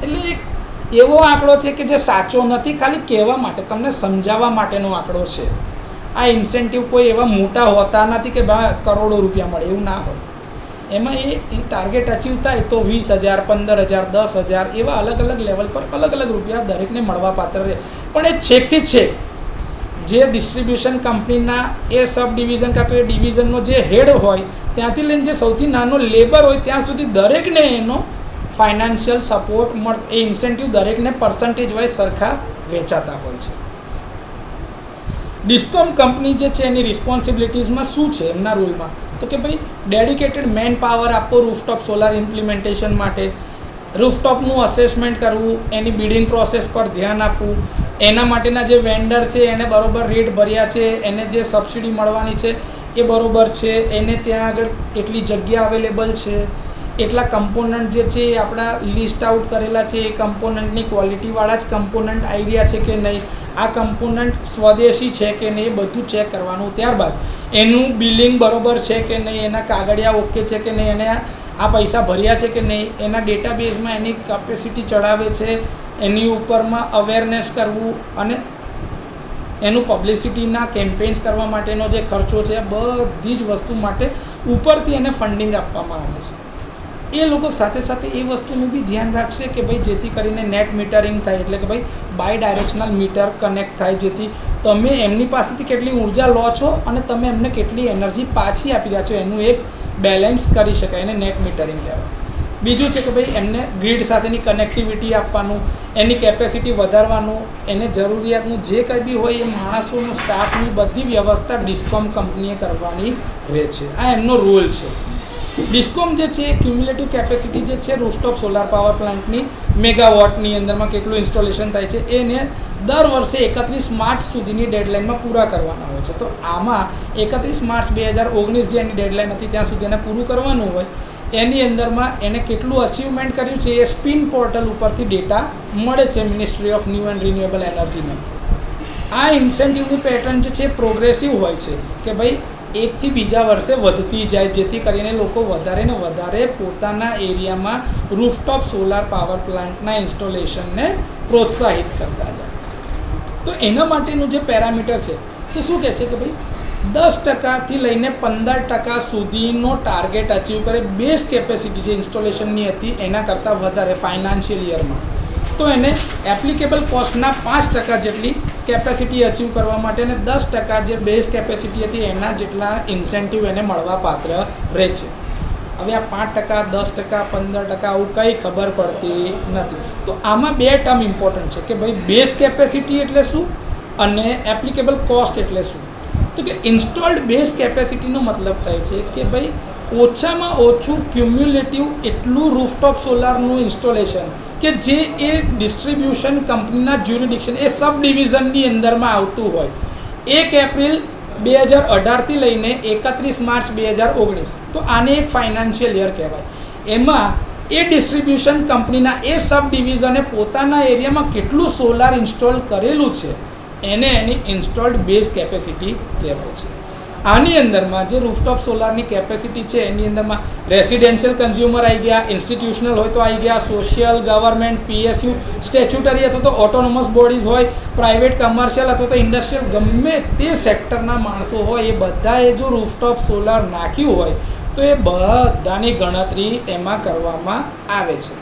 એટલે એક એવો આંકડો છે કે જે સાચો નથી, ખાલી કહેવા માટે, તમને સમજાવવા માટેનો આંકડો છે. આ ઇન્સેન્ટિવ કોઈ એવા મોટા હોતા નથી કે કરોડો રૂપિયા મળે, એવું ના હોય. એમાં એ ટાર્ગેટ અચીવ થાય તો 20,000, 15,000, 10,000 એવા અલગ અલગ લેવલ પર અલગ અલગ રૂપિયા દરેકને મળવા પાત્ર રહે. પણ એ છેકથી છેક જે ડિસ્ટ્રીબ્યુશન કંપનીના એ સબ ડિવિઝન કાં તો એ ડિવિઝનનો જે હેડ હોય ત્યાંથી લઈને જે સૌથી નાનો લેબર હોય ત્યાં સુધી દરેકને એનો ફાઇનાન્શિયલ સપોર્ટ એ ઇન્સેન્ટિવ દરેકને પર્સન્ટેજ વાઇઝ સરખા વેચાતા હોય છે. ડિસ્કોમ કંપની જે છે એની રિસ્પોન્સિબિલિટીઝમાં શું છે એમના રૂલમાં, તો કે ભાઈ ડેડિકેટેડ મેન પાવર આપવો રૂફટોપ સોલાર ઇમ્પ્લિમેન્ટેશન માટે, રૂફટોપનું અસેસમેન્ટ કરવું, એની બિડિંગ પ્રોસેસ પર ધ્યાન આપવું, એના માટેના જે વેન્ડર છે એને બરોબર રેટ ભર્યા છે, એને જે સબસિડી મળવાની છે એ બરોબર છે, એને ત્યાં આગળ એટલી જગ્યા અવેલેબલ છે, એટલા કમ્પોનન્ટ જે છે એ આપણા લિસ્ટ આઉટ કરેલા છે, એ કમ્પોનન્ટની ક્વોલિટીવાળા જ કમ્પોનન્ટ આવી રહ્યા છે કે નહીં, આ કમ્પોનન્ટ સ્વદેશી છે કે નહીં, એ બધું ચેક કરવાનું. ત્યારબાદ એનું બિલિંગ બરોબર છે કે નહીં, એના કાગળિયા ઓકે છે કે નહીં, એને આ પૈસા ભર્યા છે કે નહીં, એના ડેટાબેઝમાં એની કેપેસિટી ચડાવે છે, એની ઉપરમાં અવેરનેસ કરવું અને એનું પબ્લિસિટીના કેમ્પેન્સ કરવા માટેનો જે ખર્ચો છે બધી જ વસ્તુ માટે ઉપરથી એને ફંડિંગ આપવામાં આવે છે. એ લોકો સાથે સાથે એ વસ્તુનું બી ધ્યાન રાખશે કે ભાઈ જેથી કરીને નેટ મીટરિંગ થાય, એટલે કે ભાઈ બાય ડાયરેક્શનલ મીટર કનેક્ટ થાય, જેથી તમે એમની પાસેથી કેટલી ઉર્જા લો છો અને તમે એમને કેટલી એનર્જી પાછી આપી રહ્યા છો એનું એક બેલેન્સ કરી શકાય, એને નેટ મીટરિંગ કહેવાય. બીજું છે કે ભાઈ એમને ગ્રીડ સાથેની કનેક્ટિવિટી આપવાનું, એની કેપેસિટી વધારવાનું, એને જરૂરિયાતનું જે કંઈ બી હોય એ માણસોનું સ્ટાફની બધી વ્યવસ્થા ડિસ્કોમ કંપનીએ કરવાની રહે છે. આ એમનો રોલ છે. ડિસ્કોમ જે છે ક્યુમ્યુલેટિવ કેપેસિટી જે છે રૂફટોપ સોલાર પાવર પ્લાન્ટની મેગાવોટની અંદરમાં કેટલું ઇન્સ્ટોલેશન થાય છે એને દર વર્ષે 31 માર્ચ સુધીની ડેડલાઇનમાં પૂરા કરવાના હોય છે. તો આમાં 31 માર્ચ 2019 જે એની ડેડલાઇન હતી ત્યાં સુધી એને પૂરું કરવાનું હોય. એની અંદરમાં એને કેટલું અચીવમેન્ટ કર્યું છે એ સ્પિન પોર્ટલ ઉપરથી ડેટા મળે છે ministry of new and renewable એનર્જીને. આ ઇન્સેન્ટિવની પેટર્ન જે છે પ્રોગ્રેસિવ હોય છે કે ભાઈ એકથી બીજા વર્ષે વધતી જાય, જેથી કરીને લોકો વધારે ને વધારે પોતાના એરિયામાં રૂફટોપ સોલાર પાવર પ્લાન્ટના ઇન્સ્ટોલેશનને પ્રોત્સાહિત કરતા જાય. તો એના માટેનું જે પેરામીટર છે તો શું કહે છે કે ભાઈ 10%થી લઈને 15% સુધીનો ટાર્ગેટ અચીવ કરે. બેઝ કેપેસિટી જે ઇન્સ્ટોલેશનની હતી એના કરતાં વધારે ફાઇનાન્શિયલ યરમાં, તો એને એપ્લિકેબલ કોસ્ટના 5% જેટલી કેપેસિટી અચીવ કરવા માટે અને 10% જે બેઝ કેપેસિટી હતી એના જેટલા ઇન્સેન્ટિવ એને મળવા પાત્ર રહે છે. હવે આ 5%, 10%, 15% આવું કંઈ ખબર પડતી નથી. તો આમાં બે ટર્મ ઇમ્પોર્ટન્ટ છે કે ભાઈ બેઝ કેપેસિટી એટલે શું અને એપ્લિકેબલ કોસ્ટ એટલે શું. તો કે ઇન્સ્ટોલ્ડ બેઝ કેપેસિટીનો મતલબ થાય છે કે ભાઈ ઓછામાં ઓછું ક્યુમ્યુલેટિવ એટલું રૂફટોપ સોલારનું ઇન્સ્ટોલેશન કે જે એ ડિસ્ટ્રીબ્યુશન કંપનીના જ્યુરિડિક્શન એ સબ ડિવિઝનની અંદરમાં આવતું હોય. 1 એપ્રિલ 2018થી લઈને 31 માર્ચ 2019, તો આને એક ફાઇનાન્શિયલ યર કહેવાય. એમાં એ ડિસ્ટ્રીબ્યુશન કંપનીના એ સબ ડિવિઝને પોતાના એરિયામાં કેટલું સોલાર ઇન્સ્ટોલ કરેલું છે એને એની ઇન્સ્ટોલ્ડ બેઝ કેપેસિટી કહેવાય છે. આની અંદરમાં જે રૂફટોપ સોલારની કેપેસિટી છે એની અંદરમાં રેસિડેન્શિયલ કન્ઝ્યુમર આવી ગયા, ઇન્સ્ટિટ્યુશનલ હોય તો આવી ગયા, સોશિયલ, ગવર્મેન્ટ, PSU, સ્ટેચ્યુટરી અથવા તો ઓટોનોમસ બોડીઝ હોય, પ્રાઇવેટ, કમર્શિયલ અથવા તો ઇન્ડસ્ટ્રીયલ, ગમે તે સેક્ટરના માણસો હોય એ બધાએ જો રૂફટોપ સોલાર નાખ્યું હોય તો એ બધાની ગણતરી એમાં કરવામાં આવે છે.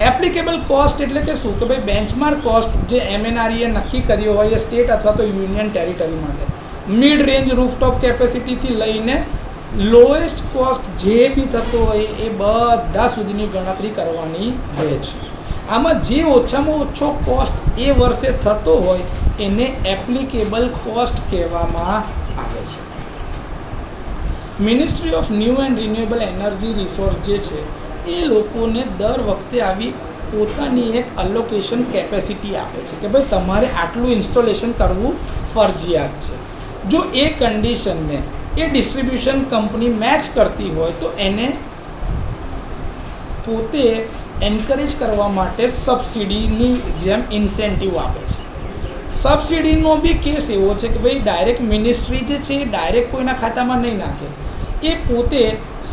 એપ્લિકેબલ કોસ્ટ એટલે કે શું કે ભાઈ બેન્ચમાર્ક કોસ્ટ જે MNRE નક્કી કર્યો હોય એ સ્ટેટ અથવા તો યુનિયન ટેરિટરી માટે મિડ રેન્જ રૂફટોપ કેપેસિટીથી લઈને લોએસ્ટ કોસ્ટ જે બી થતો હોય એ બધા સુધીની ગણતરી કરવાની રહે છે. આમાં જે ઓછામાં ઓછો કોસ્ટ એ વર્ષે થતો હોય એને એપ્લિકેબલ કોસ્ટ કહેવામાં આવે છે. Ministry of new and renewable energy resource જે છે એ લોકોને દર વખતે આવી પોતાની એક અલોકેશન કેપેસિટી આપે છે કે ભાઈ તમારે આટલું ઇન્સ્ટોલેશન કરવું ફરજિયાત છે. જો એ કન્ડિશનને એ ડિસ્ટ્રીબ્યુશન કંપની મેચ કરતી હોય તો એને પોતે એન્કરેજ કરવા માટે સબસિડીની જેમ ઇન્સેન્ટિવ આપે છે. સબસિડીનો બી કેસ એવો છે કે ભાઈ ડાયરેક્ટ મિનિસ્ટ્રી જે છે એ ડાયરેક્ટ કોઈના ખાતામાં નહીં નાખે, એ પોતે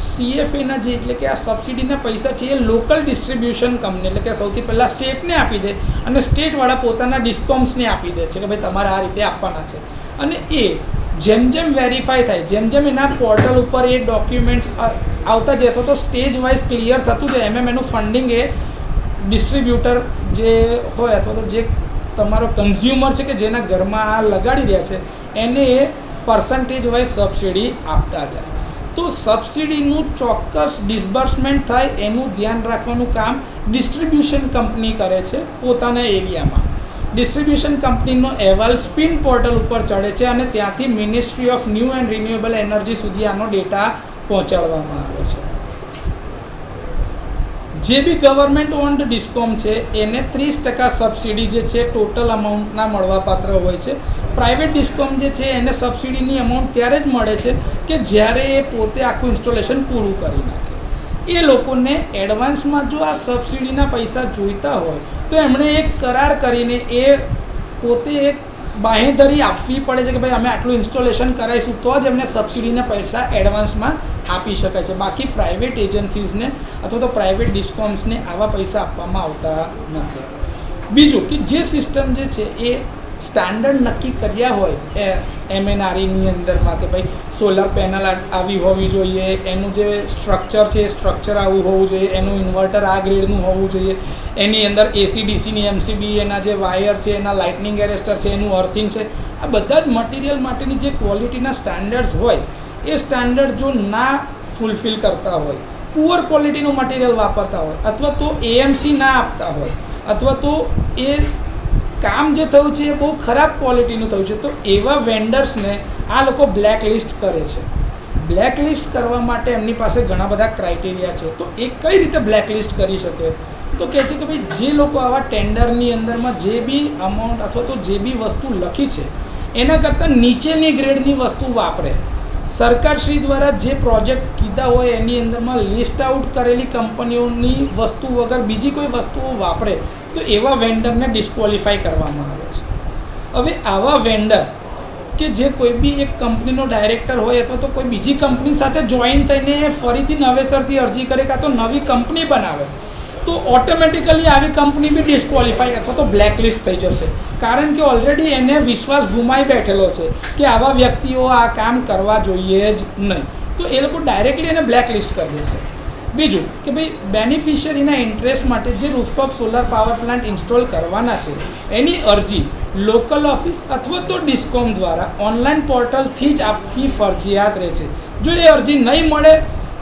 CFAના જે એટલે કે આ સબસિડીના પૈસા છે એ લોકલ ડિસ્ટ્રીબ્યુશન કંપની એટલે કે સૌથી પહેલાં સ્ટેટને આપી દે અને સ્ટેટવાળા પોતાના ડિસ્કોમ્સને આપી દે છે કે ભાઈ તમારે આ રીતે આપવાના છે. અને એ જેમ જેમ વેરીફાઈ થાય, જેમ જેમ એના પોર્ટલ ઉપર એ ડોક્યુમેન્ટ્સ આવતા જાય અથવા તો સ્ટેજ વાઇઝ ક્લિયર થતું જાય એમ એનું ફંડિંગ એ ડિસ્ટ્રીબ્યુટર જે હોય અથવા તો જે તમારો કન્ઝ્યુમર છે કે જેના ઘરમાં આ લગાડી રહ્યા છે એને એ પર્સન્ટેજ વાઇઝ સબસિડી આપતા જાય. તો સબસિડીનું ચોક્કસ ડિસબર્સમેન્ટ થાય એનું ધ્યાન રાખવાનું કામ ડિસ્ટ્રીબ્યુશન કંપની કરે છે પોતાના એરિયામાં. ડિસ્ટ્રીબ્યુશન કંપનીનો અહેવાલ સ્પિન પોર્ટલ ઉપર ચડે છે અને ત્યાંથી ministry of new and renewable energy સુધી આનો ડેટા પહોંચાડવામાં આવે છે. જે બી ગવર્મેન્ટ ઓન્ડ ડિસ્કોમ છે એને 30% સબસિડી જે છે ટોટલ અમાઉન્ટના મળવાપાત્ર હોય છે. પ્રાઇવેટ ડિસ્કોમ જે છે એને સબસિડીની અમાઉન્ટ ત્યારે જ મળે છે કે જ્યારે એ પોતે આખું ઇન્સ્ટોલેશન પૂરું કરી નાખે. એ લોકોને એડવાન્સમાં જો આ સબસિડીના પૈસા જોઈતા હોય તો એમણે એક કરાર કરીને એ પોતે એક બાંહેધરી આપવી પડે છે કે ભાઈ અમે આટલું ઇન્સ્ટોલેશન કરાવીશું તો જ એમને સબસિડીના પૈસા એડવાન્સમાં આપી શકાય છે. બાકી પ્રાઇવેટ એજન્સીઝને અથવા તો પ્રાઇવેટ ડિસ્કોમ્સને આવા પૈસા આપવામાં આવતા નથી. બીજું કે જે સિસ્ટમ જે છે એ સ્ટાન્ડર્ડ નક્કી કર્યા હોય MNREની અંદરમાં કે ભાઈ સોલર પેનલ આવી હોવી જોઈએ, એનું જે સ્ટ્રક્ચર છે એ સ્ટ્રક્ચર આવું હોવું જોઈએ, એનું ઇન્વર્ટર આ ગ્રેડનું હોવું જોઈએ, એની અંદર AC/DCની MCB, એના જે વાયર છે, એના લાઇટનિંગ એરેસ્ટર છે, એનું અર્થિંગ છે, આ બધા જ મટીરિયલ માટેની જે ક્વોલિટીના સ્ટાન્ડર્ડ્સ હોય એ સ્ટાન્ડર્ડ જો ના ફૂલફિલ કરતા હોય, પુઅર ક્વોલિટીનું મટીરિયલ વાપરતા હોય અથવા તો AMC ના આપતા હોય અથવા તો એ કામ જે થયું છે એ બહુ ખરાબ ક્વોલિટીનું થયું છે તો એવા વેન્ડર્સને આ લોકો બ્લેક લિસ્ટ કરે છે. બ્લેક લિસ્ટ કરવા માટે એમની પાસે ઘણા બધા ક્રાઇટેરિયા છે. તો એ કઈ રીતે બ્લેક લિસ્ટ કરી શકે? તો કહે છે કે ભાઈ જે લોકો આવા ટેન્ડરની અંદરમાં જે બી અમાઉન્ટ અથવા તો જે બી વસ્તુ લખી છે એના કરતાં નીચેની ગ્રેડની વસ્તુ વાપરે. સરકારશ્રી દ્વારા જે પ્રોજેક્ટ કીધા હોય એની અંદરમાં લિસ્ટ આઉટ કરેલી કંપનીઓની વસ્તુ વગર બીજી કોઈ વસ્તુઓ વાપરે તો એવા વેન્ડરને ડિસ્ક્વોલિફાય કરવામાં આવે છે. હવે આવા વેન્ડર કે જે કોઈ બી એક કંપનીનો ડાયરેક્ટર હોય અથવા તો કોઈ બીજી કંપની સાથે જોઈન થઈને ફરીથી નવેસરથી અરજી કરે કાં તો નવી કંપની બનાવે તો ઓટોમેટિકલી આવી કંપની બી ડિસ્ક્વોલિફાય અથવા તો બ્લેકલિસ્ટ થઈ જશે. કારણ કે ઓલરેડી એને વિશ્વાસ ગુમાઈ બેઠેલો છે કે આવા વ્યક્તિઓ આ કામ કરવા જોઈએ જ નહીં. તો એ લોકો ડાયરેક્ટલી એને બ્લેકલિસ્ટ કરી દેશે. બીજું કે ભાઈ બેનિફિશિયરીના ઇન્ટરેસ્ટ માટે જે rooftop solar power plant install કરવાના છે એની અરજી લોકલ ઓફિસ અથવા તો ડિસ્કોમ દ્વારા ઓનલાઈન પોર્ટલથી જ આપવી ફરજિયાત રહે છે. જો એ અરજી નહીં મળે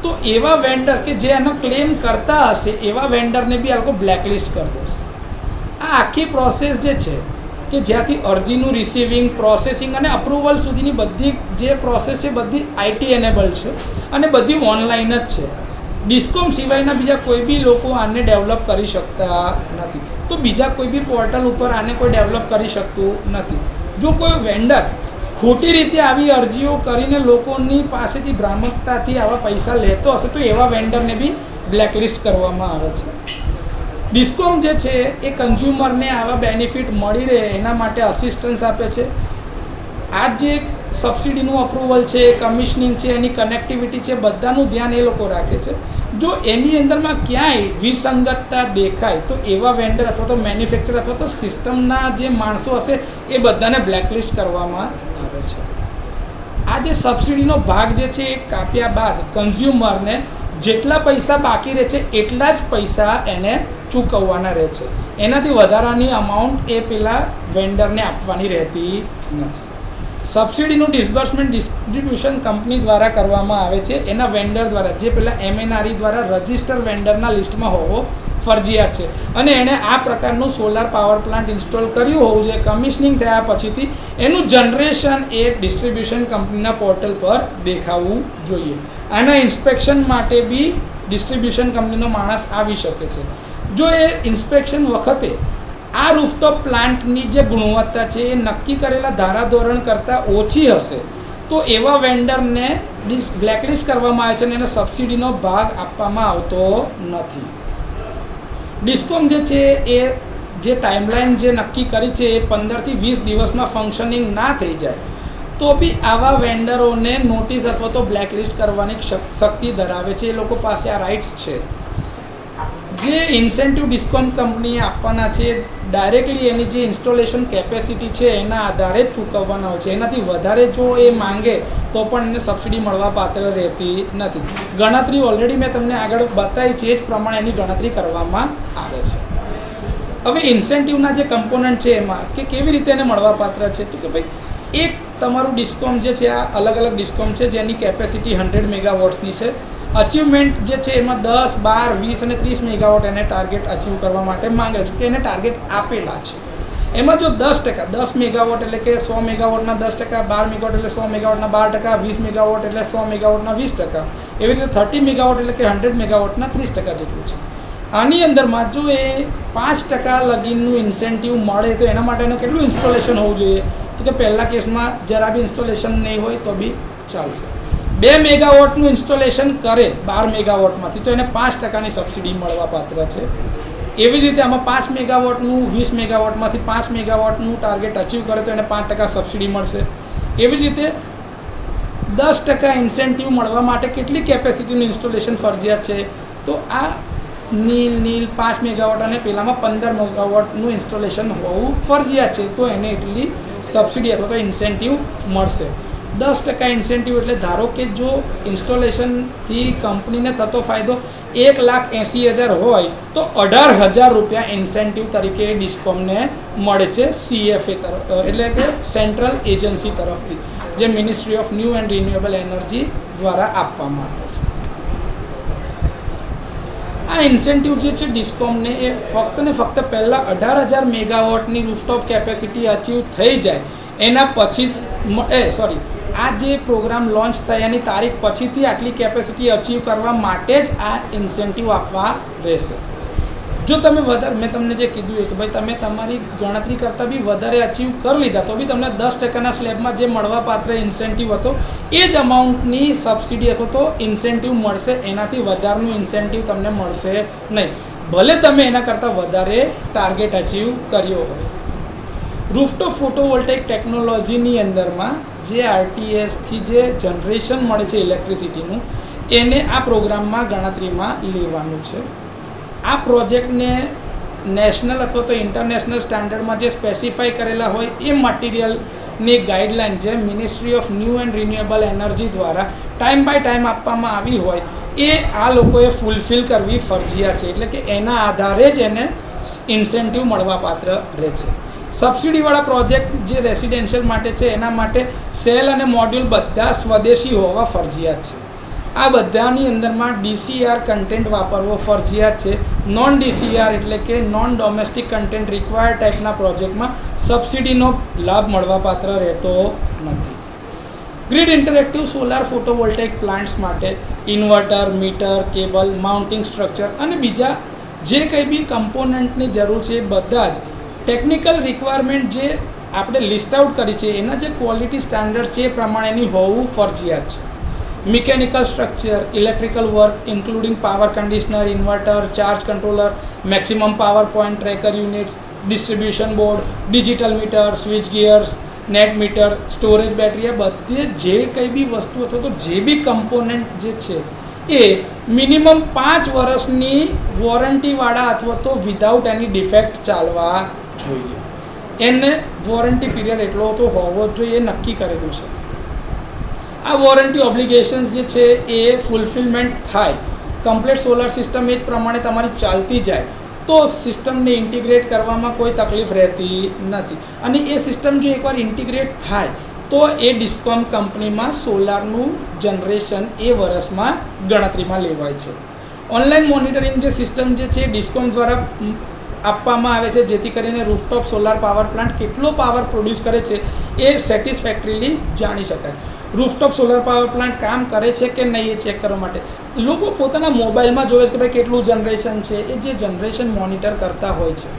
તો એવા વેન્ડર કે જે એનો ક્લેમ કરતા હશે એવા વેન્ડરને બી આ લોકો બ્લેકલિસ્ટ કરી દેશે. આ આખી પ્રોસેસ જે છે કે જ્યાંથી અરજીનું રિસીવિંગ, પ્રોસેસિંગ અને અપ્રુવલ સુધીની બધી જે પ્રોસેસ છે બધી IT એનેબલ છે અને બધી ઓનલાઈન જ છે. ડિસ્કોમ સિવાયના બીજા કોઈ બી લોકો આને ડેવલપ કરી શકતા નથી. તો બીજા કોઈ બી પોર્ટલ ઉપર આને કોઈ ડેવલપ કરી શકતું નથી. જો કોઈ વેન્ડર ખોટી રીતે આવી અરજીઓ કરીને લોકોની પાસેથી ભ્રામકતાથી આવા પૈસા લેતો હશે તો એવા વેન્ડરને બી બ્લેકલિસ્ટ કરવામાં આવે છે. ડિસ્કોમ જે છે એ કન્ઝ્યુમરને આવા બેનિફિટ મળી રહે એના માટે અસિસ્ટન્સ આપે છે. આ જે સબસિડીનું અપ્રુવલ છે, કમિશનિંગ છે, એની કનેક્ટિવિટી છે, બધાનું ધ્યાન એ લોકો રાખે છે. જો એની અંદરમાં ક્યાંય વિસંગતતા દેખાય તો એવા વેન્ડર અથવા તો મેન્યુફેક્ચર અથવા તો સિસ્ટમના જે માણસો હશે એ બધાને બ્લેકલિસ્ટ કરવામાં આવે છે. આ જે સબસિડીનો ભાગ જે છે એ કાપ્યા બાદ કન્ઝ્યુમરને જેટલા પૈસા બાકી રહે છે એટલા જ પૈસા એને ચૂકવવાના રહે છે. એનાથી વધારાની અમાઉન્ટ એ પેલા વેન્ડરને આપવાની રહેતી નથી. સબસિડીનું ડિસ્બર્સમેન્ટ ડિસ્ટ્રીબ્યુશન કંપની દ્વારા કરવામાં આવે છે, એના વેન્ડર દ્વારા, જે પહેલાં MNRE દ્વારા રજિસ્ટર વેન્ડરના લિસ્ટમાં હોવો ફરજિયાત છે અને એણે આ પ્રકારનું સોલાર પાવર પ્લાન્ટ ઇન્સ્ટોલ કર્યું હોવું જોઈએ. કમિશનિંગ થયા પછીથી એનું જનરેશન એ ડિસ્ટ્રીબ્યુશન કંપનીના પોર્ટલ પર દેખાવું જોઈએ. આના ઇન્સ્પેક્શન માટે બી ડિસ્ટ્રીબ્યુશન કંપનીનો માણસ આવી શકે છે. જો એ ઇન્સ્પેક્શન વખતે આ રૂફટોપ પ્લાન્ટની જે ગુણવત્તા છે એ નક્કી કરેલા ધારાધોરણ કરતાં ઓછી હશે તો એવા વેન્ડરને બ્લેકલિસ્ટ કરવામાં આવે છે અને એને સબસિડીનો ભાગ આપવામાં આવતો નથી. ડિસ્કોમ જે છે એ જે ટાઈમલાઈન જે નક્કી કરી છે એ 15 થી 20 દિવસમાં ફંક્શનિંગ ના થઈ જાય તો બી આવા વેન્ડરોને નોટિસ અથવા તો બ્લેકલિસ્ટ કરવાની શક્તિ ધરાવે છે. એ લોકો પાસે આ રાઇટ્સ છે. જે ઇન્સેન્ટિવ ડિસ્કોમ કંપનીએ આપવાના છે ડાયરેક્ટલી એની જે ઇન્સ્ટોલેશન કેપેસિટી છે એના આધારે જ ચૂકવવાના હોય છે. એનાથી વધારે જો એ માંગે તો પણ એને સબસિડી મળવા પાત્ર રહેતી નથી. ગણતરી ઓલરેડી મેં તમને આગળ બતાવી છે, એ જ પ્રમાણે એની ગણતરી કરવામાં આવે છે. હવે ઇન્સેન્ટિવના જે કમ્પોનન્ટ છે એમાં કે કેવી રીતે એને મળવા પાત્ર છે, તો કે ભાઈ એક તમારું ડિસ્કોમ જે છે આ અલગ અલગ ડિસ્કોમ છે જેની કેપેસિટી 100 મેગાવોટ્સની છે. અચીવમેન્ટ જે છે એમાં 10, 12, 20 અને 30 મેગાવોટ એને ટાર્ગેટ અચીવ કરવા માટે માંગે છે કે એને ટાર્ગેટ આપેલા છે. એમાં જો 10% 10 મેગાવોટ એટલે કે 100 મેગાવોટના 10%, 12 મેગાવોટ એટલે 100 મેગાવોટના 12%, 20 મેગાવોટ એટલે 100 મેગાવોટના 20%, એવી રીતે 30 મેગાવોટ એટલે કે 100 મેગાવોટના 30% જેટલું છે. આની અંદરમાં જો એ 5% લગીનનું ઇન્સેન્ટિવ મળે તો એના માટેનું કેટલું ઇન્સ્ટોલેશન હોવું જોઈએ, તો કે પહેલા કેસમાં જરા બી ઇન્સ્ટોલેશન નહીં હોય તો બી ચાલશે. 2 મેગાવોટનું ઇન્સ્ટોલેશન કરે 12 મેગાવોટમાંથી તો એને 5%ની સબસિડી મળવા પાત્ર છે. એવી જ રીતે આમાં 5 મેગાવોટનું 20 મેગાવોટમાંથી 5 મેગાવોટનું ટાર્ગેટ અચીવ કરે તો એને 5% સબસિડી મળશે. એવી જ રીતે 10% ઇન્સેન્ટિવ મળવા માટે કેટલી કેપેસિટીનું ઇન્સ્ટોલેશન ફરજિયાત છે, તો આ નીલ 5 મેગાવોટ અને પેલામાં 15 મેગાવોટનું ઇન્સ્ટોલેશન હોવું ફરજિયાત છે તો એને એટલી સબસિડી અથવા તો ઇન્સેન્ટિવ મળશે. 10% ઇન્સેન્ટિવ એટલે ધારો કે જો ઇન્સ્ટોલેશનથી કંપનીને થતો ફાયદો 1,80,000 હોય તો 18,000 રૂપિયા ઇન્સેન્ટિવ તરીકે ડિસ્કોમને મળે છે CFA તરફ, એટલે કે સેન્ટ્રલ એજન્સી તરફથી, જે ministry of new and renewable energy દ્વારા આપવામાં આવે છે. આ ઇન્સેન્ટિવ જે છે ડિસ્કોમને એ ફક્ત ને ફક્ત પહેલાં 18,000 મેગાવોટની રૂફટોપ કેપેસિટી અચીવ થઈ જાય એના પછી જ આ જે પ્રોગ્રામ લોન્ચ થયાની તારીખ પછીથી આટલી કેપેસિટી અચીવ કરવા માટે જ આ ઇન્સેન્ટિવ આપવા રહેશે. જો તમે વધારે, મેં તમને જે કીધું કે ભાઈ તમે તમારી ગણતરી કરતાં બી વધારે અચીવ કરી લીધા તો બી તમને 10%ના સ્લેબમાં જે મળવાપાત્ર ઇન્સેન્ટિવ હતો એ જ અમાઉન્ટની સબસિડી અથવા તો ઇન્સેન્ટિવ મળશે. એનાથી વધારેનું ઇન્સેન્ટિવ તમને મળશે નહીં, ભલે તમે એના કરતાં વધારે ટાર્ગેટ અચીવ કર્યો હોય. રૂફટોપ ફોટોવોલ્ટેઇક ટેકનોલોજીની અંદરમાં જે RTSથી જે જનરેશન મળે છે ઇલેક્ટ્રિસિટીનું એને આ પ્રોગ્રામમાં ગણતરીમાં લેવાનું છે. આ પ્રોજેક્ટને નેશનલ અથવા તો ઇન્ટરનેશનલ સ્ટાન્ડર્ડમાં જે સ્પેસિફાઈ કરેલા હોય એ મટીરિયલની ગાઈડલાઇન જે ministry of new and renewable energy દ્વારા ટાઈમ બાય ટાઈમ આપવામાં આવી હોય એ આ લોકોએ ફૂલફિલ કરવી ફરજિયાત છે. એટલે કે એના આધારે જ એને ઇન્સેન્ટિવ મળવાપાત્ર રહે છે. સબસિડીવાળા પ્રોજેક્ટ જે રેસિડેન્શિયલ માટે છે એના માટે સેલ અને મોડ્યુલ બધા સ્વદેશી હોવા ફરજિયાત છે. આ બધાની અંદરમાં DCR કન્ટેન્ટ વાપરવો ફરજિયાત છે. નોન DCR એટલે કે નોન ડોમેસ્ટિક કન્ટેન્ટ રિક્વાયર્ડ ટાઈપના પ્રોજેક્ટમાં સબસિડીનો લાભ મળવાપાત્ર રહેતો નથી. Grid interactive solar photovoltaic plants માટે inverter, meter, cable, mounting structure અને બીજા જે કંઈ બી કમ્પોનન્ટની જરૂર છે એ બધા જ ટેકનિકલ રિક્વાયરમેન્ટ જે આપણે લિસ્ટ આઉટ કરી છે એના જે ક્વોલિટી સ્ટાન્ડર્ડ છે એ પ્રમાણેની હોવું ફરજિયાત છે. Mechanical structure, electrical work including power conditioner, inverter, charge controller, maximum power point tracker units, distribution board, digital meter, switch gears, net meter, storage battery, આ બધે જે કંઈ બી વસ્તુ અથવા તો જે બી કમ્પોનન્ટ જે છે એ મિનિમમ 5 વર્ષની વોરંટીવાળા અથવા તો વિધાઉટ એની ડિફેક્ટ ચાલવા જોઈએ. એને વોરંટી પીરિયડ એટલો તો હોવો જ જોઈએ, એ નક્કી કરેલું છે. આ વોરંટી ઓબ્લિગેશન્સ જે છે એ ફૂલફિલમેન્ટ થાય, કમ્પ્લીટ સોલાર સિસ્ટમ એ જ પ્રમાણે તમારી ચાલતી જાય તો સિસ્ટમને ઇન્ટિગ્રેટ કરવામાં કોઈ તકલીફ રહેતી નથી. અને એ સિસ્ટમ જો એકવાર ઇન્ટિગ્રેટ થાય તો એ ડિસ્કોમ કંપનીમાં સોલારનું જનરેશન એ વર્ષમાં ગણતરીમાં લેવાય છે. ઓનલાઈન મોનિટરિંગ જે સિસ્ટમ જે છે ડિસ્કોમ દ્વારા આપવામાં આવે છે, જેથી કરીને રૂફટોપ સોલાર પાવર પ્લાન્ટ કેટલો પાવર પ્રોડ્યુસ કરે છે એ સેટિસ્ફેક્ટરીલી જાણી શકાય. રૂફટોપ સોલાર પાવર પ્લાન્ટ કામ કરે છે કે નહીં એ ચેક કરવા માટે લોકો પોતાના મોબાઈલમાં જોવે છે કે ભાઈ કેટલું જનરેશન છે. એ જે જનરેશન મોનિટર કરતા હોય છે,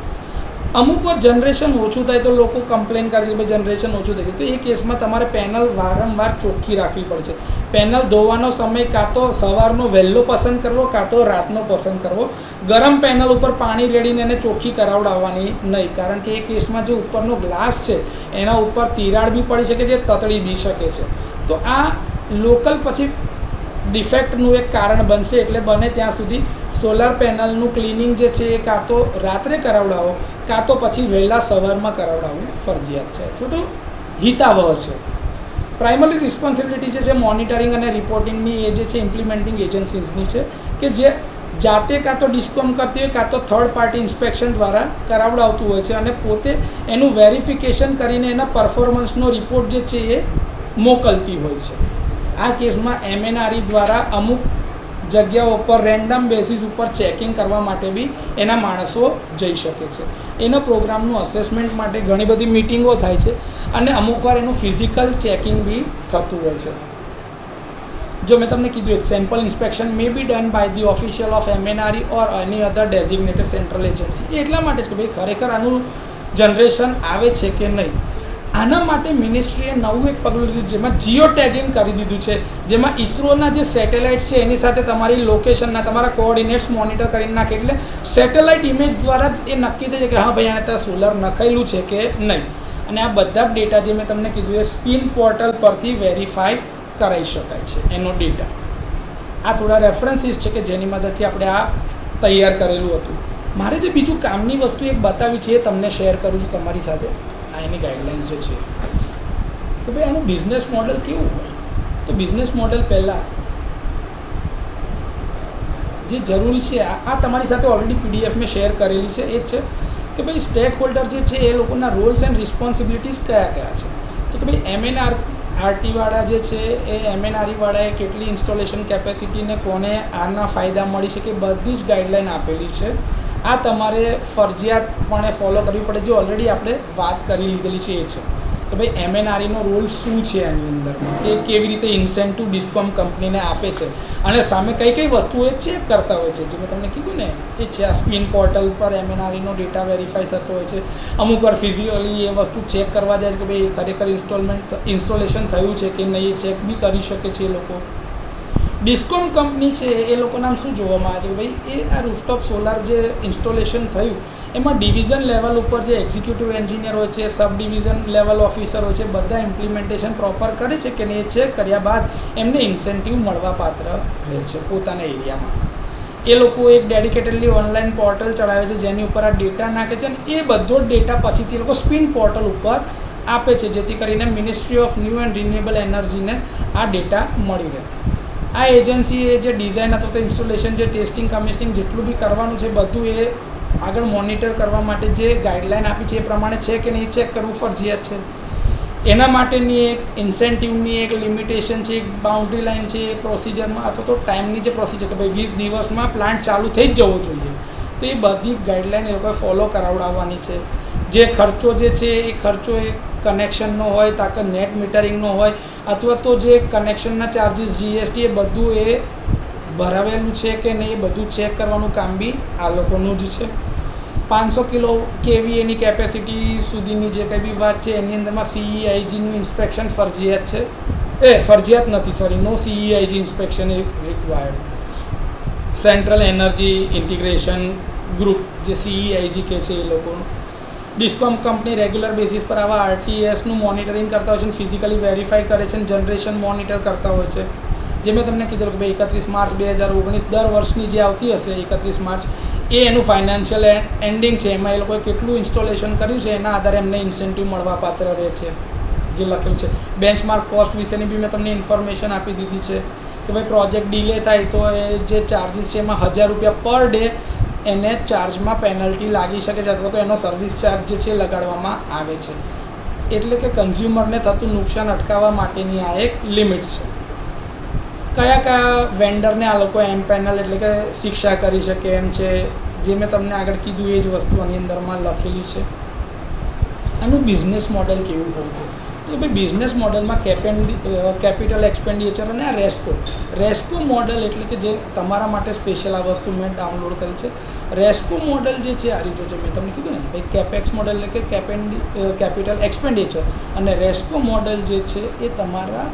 અમુક વાર જનરેશન ઓછું થાય તો લોકો કમ્પ્લેન કરે છે કે ભાઈ જનરેશન ઓછું થઈ ગયું. તો એ કેસમાં તમારે પેનલ વારંવાર ચોખ્ખી રાખવી પડશે. પેનલ ધોવાનો સમય કાં તો સવારનો વહેલો પસંદ કરવો કાં તો રાતનો પસંદ કરવો. ગરમ પેનલ ઉપર પાણી રેડીને એને ચોખ્ખી કરાવડાવવાની નહીં, કારણ કે એ કેસમાં જે ઉપરનો ગ્લાસ છે એના ઉપર તિરાડ બી પડી શકે છે, તતડી બી શકે છે. તો આ લોકલ પછી ડિફેક્ટનું એક કારણ બનશે. એટલે બને ત્યાં સુધી સોલાર પેનલનું ક્લિનિંગ જે છે એ કાં તો રાત્રે કરાવડાવો કાં તો પછી વહેલા સવારમાં કરાવડાવવું ફરજિયાત છે અથવા તો હિતાવહ છે. પ્રાઇમરી રિસ્પોન્સિબિલિટી જે છે મોનિટરિંગ અને રિપોર્ટિંગની એ જે છે ઇમ્પ્લિમેન્ટિંગ એજન્સીસની છે, કે જે જાતે કાં તો ડિસ્કોમ કરતી હોય કાં તો થર્ડ પાર્ટી ઇન્સ્પેક્શન દ્વારા કરાવડાવતું હોય છે અને પોતે એનું વેરિફિકેશન કરીને એના પરફોર્મન્સનો રિપોર્ટ જે છે એ મોકલતી હોય છે. આ કેસમાં MNRE દ્વારા અમુક જગ્યાઓ પર રેન્ડમ બેઝિસ ઉપર ચેકિંગ કરવા માટે બી એના માણસો જઈ શકે છે. એના પ્રોગ્રામનું અસેસમેન્ટ માટે ઘણી બધી મિટિંગો થાય છે અને અમુક વાર એનું ફિઝિકલ ચેકિંગ બી થતું હોય છે. જો મેં તમને કીધું એક sample inspection may be done by the official of MNRE or any other designated central agency. એટલા માટે જ કે ભાઈ ખરેખર આનું જનરેશન આવે છે કે નહીં. આના માટે મિનિસ્ટ્રીએ નવું એક પગલું લીધું, જેમાં જીઓ ટેગિંગ કરી દીધું છે, જેમાં ઇસરોના જે સેટેલાઇટ્સ છે એની સાથે તમારી લોકેશનના તમારા કોઓર્ડિનેટ્સ મોનિટર કરીને નાખે. એટલે સેટેલાઇટ ઇમેજ દ્વારા જ એ નક્કી થઈ જાય કે હા ભાઈ આને ત્યાં સોલર નખાયેલું છે કે નહીં. અને આ બધા જ ડેટા જે મેં તમને કીધું એ સ્પિન પોર્ટલ પરથી વેરીફાઈ કરાવી શકાય છે એનો ડેટા. આ થોડા રેફરન્સીસ છે કે જેની મદદથી આપણે આ તૈયાર કરેલું હતું. મારે જે બીજું કામની વસ્તુ એક બતાવી છે એ તમને શેર કરું છું તમારી સાથે. આ એની ગાઈડલાઇન્સ જે છે કે ભાઈ આનું બિઝનેસ મોડલ કેવું હોય. તો બિઝનેસ મોડલ પહેલાં જે જરૂરી છે આ તમારી સાથે ઓલરેડી PDF મેં શેર કરેલી છે. એ જ છે કે ભાઈ સ્ટેક હોલ્ડર જે છે એ લોકોના રોલ્સ એન્ડ રિસ્પોન્સિબિલિટીઝ કયા કયા છે. તો કે ભાઈ MNRE વાળા જે છે એ MNRE વાળાએ કેટલી ઇન્સ્ટોલેશન કેપેસિટીને કોને આના ફાયદા મળી શકે બધી જ ગાઈડલાઇન આપેલી છે. આ તમારે ફરજિયાતપણે ફોલો કરવી પડે. જે ઓલરેડી આપણે વાત કરી લીધેલી છે એ છે કે ભાઈ MNREનો રોલ શું છે આની અંદરમાં, એ કેવી રીતે ઇન્સેન્ટિવ ડિસ્કોમ કંપનીને આપે છે અને સામે કઈ કઈ વસ્તુઓ એ ચેક કરતા હોય છે. જે મેં તમને કીધું ને એ છે આ સ્પિન પોર્ટલ પર MNREનો ડેટા વેરીફાઈ થતો હોય છે. અમુક વાર ફિઝિકલી એ વસ્તુ ચેક કરવા જાય છે કે ભાઈ ખરેખર ઇન્સ્ટોલેશન થયું છે કે નહીં, એ ચેક બી કરી શકે છે એ લોકો. ડિસ્કોમ કંપની છે એ લોકોને આમ શું જોવામાં આવે છે કે ભાઈ એ આ રૂફટોપ સોલાર જે ઇન્સ્ટોલેશન થયું એમાં ડિવિઝન લેવલ ઉપર જે એક્ઝિક્યુટિવ એન્જિનિયર હોય છે, સબ ડિવિઝન લેવલ ઓફિસર હોય છે, બધા ઇમ્પ્લિમેન્ટેશન પ્રોપર કરે છે કે નહીં, એ ચેક કર્યા બાદ એમને ઇન્સેન્ટિવ મળવા પાત્ર રહે છે પોતાના એરિયામાં. એ લોકો એક ડેડિકેટેડલી ઓનલાઈન પોર્ટલ ચડાવે છે જેની ઉપર આ ડેટા નાખે છે અને એ બધો જ ડેટા પછીથી એ લોકો સ્પિન પોર્ટલ ઉપર આપે છે, જેથી કરીને ministry of new and renewable એનર્જીને આ ડેટા મળી રહે. આ એજન્સીએ જે ડિઝાઇન અથવા તો ઇન્સ્ટોલેશન જે ટેસ્ટિંગ કમિશનિંગ જેટલું બી કરવાનું છે બધું એ આગળ મોનિટર કરવા માટે જે ગાઈડલાઇન આપી છે એ પ્રમાણે છે કે નહીં ચેક કરવું ફરજિયાત છે. એના માટેની એક ઇન્સેન્ટિવની એક લિમિટેશન છે, એક બાઉન્ડ્રી લાઇન છે એ પ્રોસિજરમાં અથવા તો ટાઈમની જે પ્રોસિજર કે ભાઈ 20 દિવસમાં પ્લાન્ટ ચાલુ થઈ જ જવો જોઈએ. તો એ બધી ગાઈડલાઇન એ લોકોએ ફોલો કરાવડાવવાની છે. જે ખર્ચો જે છે એ ખર્ચો એ કનેક્શનનો હોય તાકે નેટ મીટરિંગનો હોય અથવા તો જે કનેક્શનના ચાર્જીસ GST એ બધું એ ભરાવેલું છે કે નહીં એ બધું ચેક કરવાનું કામ બી આ લોકોનું જ છે. 500 કિલો KVA ની કેપેસિટી સુધીની જે કંઈ બી વાત છે એની અંદરમાં CEIGનું ઇન્સ્પેક્શન ફરજિયાત છે. ફરજિયાત નથી, sorry, no CEIG inspection is required. Central energy integration group જે CEIG કે છે એ લોકોનું ડિસ્કોમ કંપની રેગ્યુલર બેસિસ પર આવા RTSનું મોનિટરિંગ કરતા હોય છે, ફિઝિકલી વેરીફાઈ કરે છે અને જનરેશન મોનિટર કરતા હોય છે. જે મેં તમને કીધું કે ભાઈ 31 માર્ચ 2019 દર વર્ષની જે આવતી હશે 31 માર્ચ એ એનું ફાઇનાન્શિયલ એન્ડિંગ છે. એમાં એ લોકોએ કેટલું ઇન્સ્ટોલેશન કર્યું છે એના આધારે એમને ઇન્સેન્ટિવ મળવા પાત્ર રહે છે જે લખેલું છે. બેન્ચમાર્ક કોસ્ટ વિશેની બી મેં તમને ઇન્ફોર્મેશન આપી દીધી છે કે ભાઈ પ્રોજેક્ટ ડિલે થાય તો એ જે ચાર્જિસ છે એમાં ₹1000 પર ડે એને ચાર્જમાં પેનલ્ટી લાગી શકે છે અથવા તો એનો સર્વિસ ચાર્જ જે છે લગાડવામાં આવે છે. એટલે કે કન્ઝ્યુમરને થતું નુકસાન અટકાવવા માટેની આ એક લિમિટ છે. કયા કયા વેન્ડરને આ લોકો એન પેનલ એટલે કે શિક્ષા કરી શકે એમ છે, જે મેં તમને આગળ કીધું એ જ વસ્તુ આની અંદરમાં લખેલી છે. આનું બિઝનેસ મોડલ કેવું હોવું જોઈએ? તો ભાઈ બિઝનેસ મોડલમાં કેપિટલ એક્સપેન્ડિચર અને આ રેસ્કો મોડલ એટલે કે જે તમારા માટે સ્પેશિયલ આ વસ્તુ મેં ડાઉનલોડ કરી છે. રેસ્કો મોડલ જે છે આ રીતે છે, મેં તમને કીધું ને ભાઈ કેપેક્સ મોડલ એટલે કે કેપિટલ એક્સપેન્ડિચર, અને રેસ્કો મોડલ જે છે એ તમારા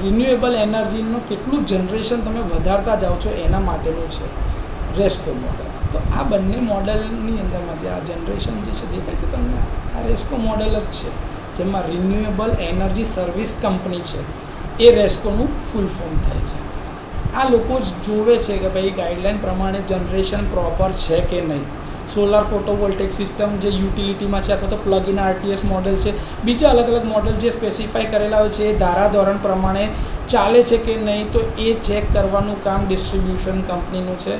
રિન્યુએબલ એનર્જીનું કેટલું જનરેશન તમે વધારતા જાઓ છો એના માટેનું છે રેસ્કો મોડલ. તો આ બંને મોડલની અંદરમાં જે આ જનરેશન જે છે દેખાય છે તમને, આ રેસ્કો મોડલ જ છે, જેમાં રિન્યુએબલ એનર્જી સર્વિસ કંપની છે એ રેસ્કોનું ફૂલ ફોર્મ થાય છે. આ લોકો જ જોવે છે કે ભાઈ ગાઈડલાઇન પ્રમાણે જનરેશન પ્રોપર છે કે નહીં. સોલાર ફોટોવોલ્ટેક સિસ્ટમ જે યુટિલિટીમાં છે અથવા તો પ્લગ ઇન આરટીએસ મોડલ છે, બીજા અલગ અલગ મોડલ જે સ્પેસિફાઈ કરેલા હોય છે એ ધારાધોરણ પ્રમાણે ચાલે છે કે નહીં, તો એ ચેક કરવાનું કામ ડિસ્ટ્રીબ્યુશન કંપનીનું છે.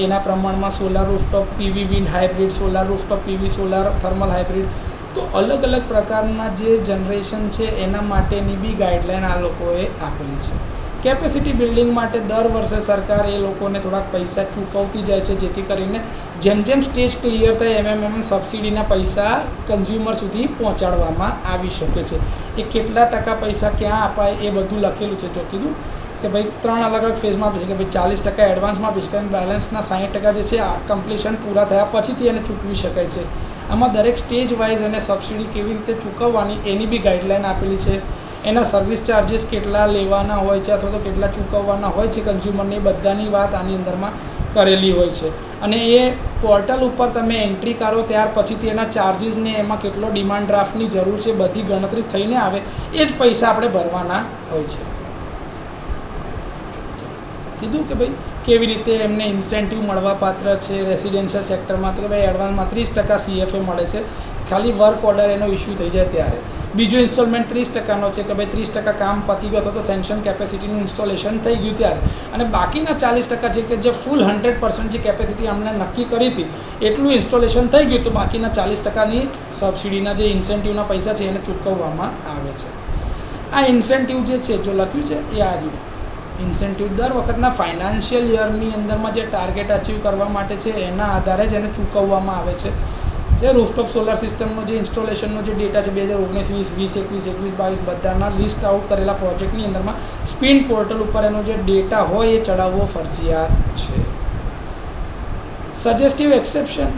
એના પ્રમાણમાં solar rooftop PV wind hybrid, solar rooftop PV solar thermal hybrid, તો અલગ અલગ પ્રકારના જે જનરેશન છે એના માટેની બી ગાઈડલાઇન આ લોકોએ આપેલી છે. કેપેસિટી બિલ્ડિંગ માટે દર વર્ષે સરકાર એ લોકોને થોડાક પૈસા ચૂકવતી જાય છે, જેથી કરીને જેમ જેમ સ્ટેજ ક્લિયર થાય એમ સબસિડીના પૈસા કન્ઝ્યુમર સુધી પહોંચાડવામાં આવી શકે છે. એ કેટલા ટકા પૈસા ક્યાં અપાય એ બધું લખેલું છે. જો કીધું કે ભાઈ 3 અલગ અલગ ફેઝમાં આપી છે કે ભાઈ 40% એડવાન્સમાં આપી છે, બેલેન્સના 60% જે છે આ કમ્પ્લીશન પૂરા થયા પછીથી એને ચૂકવી શકાય છે. આમાં દરેક સ્ટેજ વાઇઝ એને સબસિડી કેવી રીતે ચૂકવવાની એની બી ગાઈડલાઇન આપેલી છે. એના સર્વિસ ચાર્જીસ કેટલા લેવાના હોય છે અથવા તો કેટલા ચૂકવવાના હોય છે કન્ઝ્યુમરને, એ બધાની વાત આની અંદરમાં કરેલી હોય છે. અને એ પોર્ટલ ઉપર તમે એન્ટ્રી કરો ત્યાર પછીથી એના ચાર્જીસને એમાં કેટલો ડિમાન્ડ ડ્રાફ્ટની જરૂર છે બધી ગણતરી થઈને આવે, એ જ પૈસા આપણે ભરવાના હોય છે. કીધું કે ભાઈ કેવી રીતે એમને ઇન્સેન્ટિવ મળવા પાત્ર છે રેસિડેન્શિયલ સેક્ટરમાં, તો કે ભાઈ એડવાન્સમાં 30% CFA મળે છે ખાલી વર્ક ઓર્ડર એનો ઇસ્યુ થઈ જાય ત્યારે. બીજો ઇન્સ્ટોલમેન્ટ 30%નો છે કે ભાઈ 30% કામ પતી ગયો અથવા તો સેન્શન કેપેસિટીનું ઇન્સ્ટોલેશન થઈ ગયું ત્યારે, અને બાકીના 40% છે કે જે ફૂલ 100% જે કેપેસિટી અમને નક્કી કરી હતી એટલું ઇન્સ્ટોલેશન થઈ ગયું, તો બાકીના 40%ની સબસિડીના જે ઇન્સેન્ટિવના પૈસા છે એને ચૂકવવામાં આવે છે. આ ઇન્સેન્ટિવ જે છે જો લખ્યું છે એ આ રહ્યું. ઇન્સેન્ટિવ દર વખતના ફાઇનાન્શિયલ યરની અંદરમાં જે ટાર્ગેટ અચીવ કરવા માટે છે એના આધારે જ એને ચૂકવવામાં આવે છે. જે રૂફટોપ સોલાર સિસ્ટમનો જે ઇન્સ્ટોલેશનનો જે ડેટા છે 2019, 20, 20, 21, 22 બધાના લિસ્ટ આઉટ કરેલા પ્રોજેક્ટની અંદરમાં સ્પિન પોર્ટલ ઉપર એનો જે ડેટા હોય એ ચડાવવો ફરજિયાત છે. Suggestive exception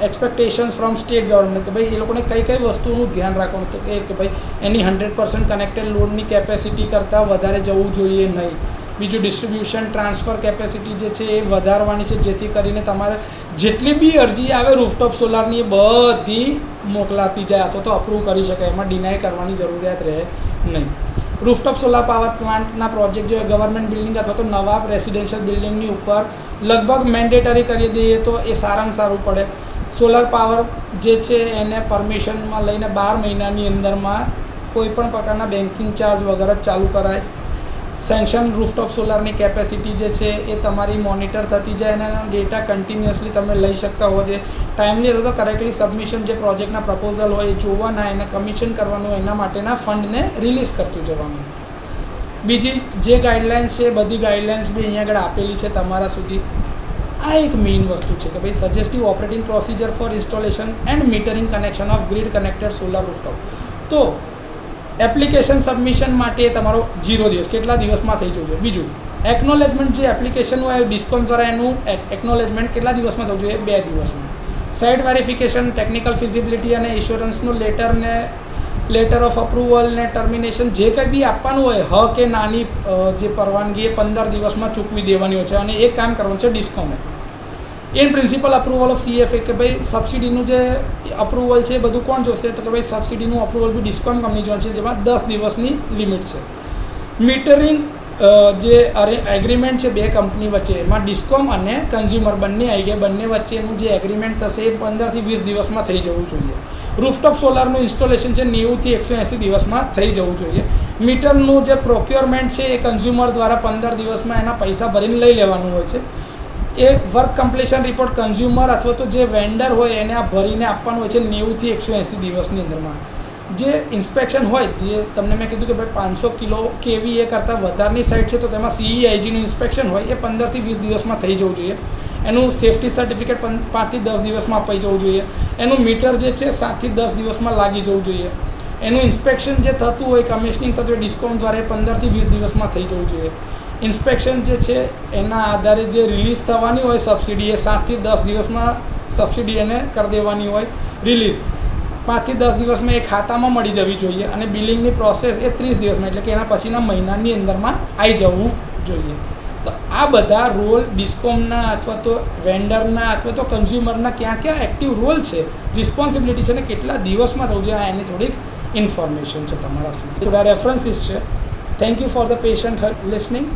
expectations from state government કે ભાઈ એ લોકોને કઈ કઈ વસ્તુનું ધ્યાન રાખવાનું, તો કે ભાઈ એની 100% કનેક્ટેડ લોડની કેપેસિટી કરતાં વધારે જવું જોઈએ નહીં. બીજું ડિસ્ટ્રીબ્યુશન ટ્રાન્સફર કેપેસિટી જે છે એ વધારવાની છે, જેથી કરીને તમારે જેટલી બી અરજી આવે રૂફટોપ સોલારની એ બધી મોકલાતી જાય અથવા તો અપ્રૂવ કરી શકાય, એમાં ડિનાય કરવાની જરૂરિયાત રહે નહીં. રૂફટોપ સોલાર પાવર પ્લાન્ટના પ્રોજેક્ટ જે ગવર્મેન્ટ બિલ્ડિંગ અથવા તો નવા રેસિડેન્શિયલ બિલ્ડિંગની ઉપર લગભગ મેન્ડેટરી કરી દઈએ તો એ સારામાં સારું પડે. સોલાર પાવર જે છે એને પરમિશનમાં લઈને 12 મહિનાની અંદરમાં કોઈપણ પ્રકારના બેન્કિંગ ચાર્જ વગર જ ચાલુ કરાય. સેન્કશન રૂફટોપ સોલારની કેપેસિટી જે છે એ તમારી મોનિટર થતી જાય અને એનો ડેટા કન્ટિન્યુઅસલી તમે લઈ શકતા હો. જે ટાઈમલી અથવા તો કરેક્ટલી સબમિશન જે પ્રોજેક્ટના પ્રપોઝલ હોય એ જોવાના, એને કમિશન કરવાનું, એના માટેના ફંડને રિલીઝ કરતું જવાનું. બીજી જે ગાઈડલાઇન્સ છે બધી ગાઈડલાઇન્સ બી અહીંયા આગળ આપેલી છે તમારા સુધી. આ એક મેઇન વસ્તુ છે કે ભાઈ suggestive operating procedure for installation and metering connection of grid connected solar rooftop. તો એપ્લિકેશન સબમિશન માટે તમારો 0 દિવસ કેટલા દિવસમાં થઈ જવું જોઈએ. બીજું એકનોલેજમેન્ટ જે એપ્લિકેશન હોય ડિસ્કોમ દ્વારા એનું એકનોલેજમેન્ટ કેટલા દિવસમાં થવું જોઈએ, 2 દિવસમાં. સાઇટ વેરિફિકેશન, ટેકનિકલ ફિઝિબિલિટી અને ઇન્સ્યોરન્સનું લેટર ઓફ અપ્રુવલ ને ટર્મિનેશન જે કંઈ બી આપવાનું હોય કે નાની જે પરવાનગી એ 15 દિવસમાં ચૂકવી દેવાની હોય છે, અને એ કામ કરવાનું છે ડિસ્કોમે. In principle approval of CFA કે ભાઈ સબસિડીનું જે અપ્રુવલ છે એ બધું કોણ જોશે, તો કે ભાઈ સબસિડીનું અપ્રુવલ બી ડિસ્કોમ કંપની જોશે, જેમાં 10 દિવસની લિમિટ છે. મીટરિંગ જે એગ્રીમેન્ટ છે બે કંપની વચ્ચે, એમાં ડિસ્કોમ અને કન્ઝ્યુમર બંને આવી ગયા, બંને વચ્ચેનું જે એગ્રીમેન્ટ થશે એ 15 થી 20 દિવસમાં થઈ જવું જોઈએ. રૂફટોપ સોલારનું ઇન્સ્ટોલેશન છે 90 થી 180 દિવસમાં થઈ જવું જોઈએ. મીટરનું જે પ્રોક્યોરમેન્ટ છે એ કન્ઝ્યુમર દ્વારા 15 દિવસમાં એના પૈસા ભરીને લઈ લેવાનું હોય છે. એ વર્ક કમ્પ્લીશન રિપોર્ટ કન્ઝ્યુમર અથવા તો જે વેન્ડર હોય એને આ ભરીને આપવાનું હોય છે 90થી 180 દિવસની અંદરમાં. જે ઇન્સ્પેક્શન હોય જે તમને મેં કીધું કે ભાઈ 500 કિલો કેવી એ કરતાં વધારની સાઇટ છે તો તેમાં CEIGનું ઇન્સ્પેક્શન હોય એ 15થી 20 દિવસમાં થઈ જવું જોઈએ. એનું સેફ્ટી સર્ટિફિકેટ 5થી 10 દિવસમાં અપાઈ જવું જોઈએ. એનું મીટર જે છે 7થી 10 દિવસમાં લાગી જવું જોઈએ. એનું ઇન્સ્પેક્શન જે થતું હોય કમિશનિંગ થતું હોય ડિસ્કાઉન્ટ દ્વારા એ 15થી 20 દિવસમાં થઈ જવું જોઈએ. ઇન્સ્પેક્શન જે છે એના આધારે જે રિલીઝ થવાની હોય સબસિડી એ 7થી 10 દિવસમાં સબસિડી એને કરી દેવાની હોય રિલીઝ. 5થી 10 દિવસમાં એ ખાતામાં મળી જવી જોઈએ અને બિલિંગની પ્રોસેસ એ 30 દિવસમાં એટલે કે એના પછીના મહિનાની અંદરમાં આવી જવું જોઈએ. તો આ બધા રોલ ડિસ્કોમના અથવા તો વેન્ડરના અથવા તો કન્ઝ્યુમરના ક્યાં ક્યાં એક્ટિવ રોલ છે, રિસ્પોન્સિબિલિટી છે ને કેટલા દિવસમાં થવું જોઈએ એની થોડીક ઇન્ફોર્મેશન છે તમારા સુધી. થોડા રેફરન્સીસ છે. Thank you for the patient listening.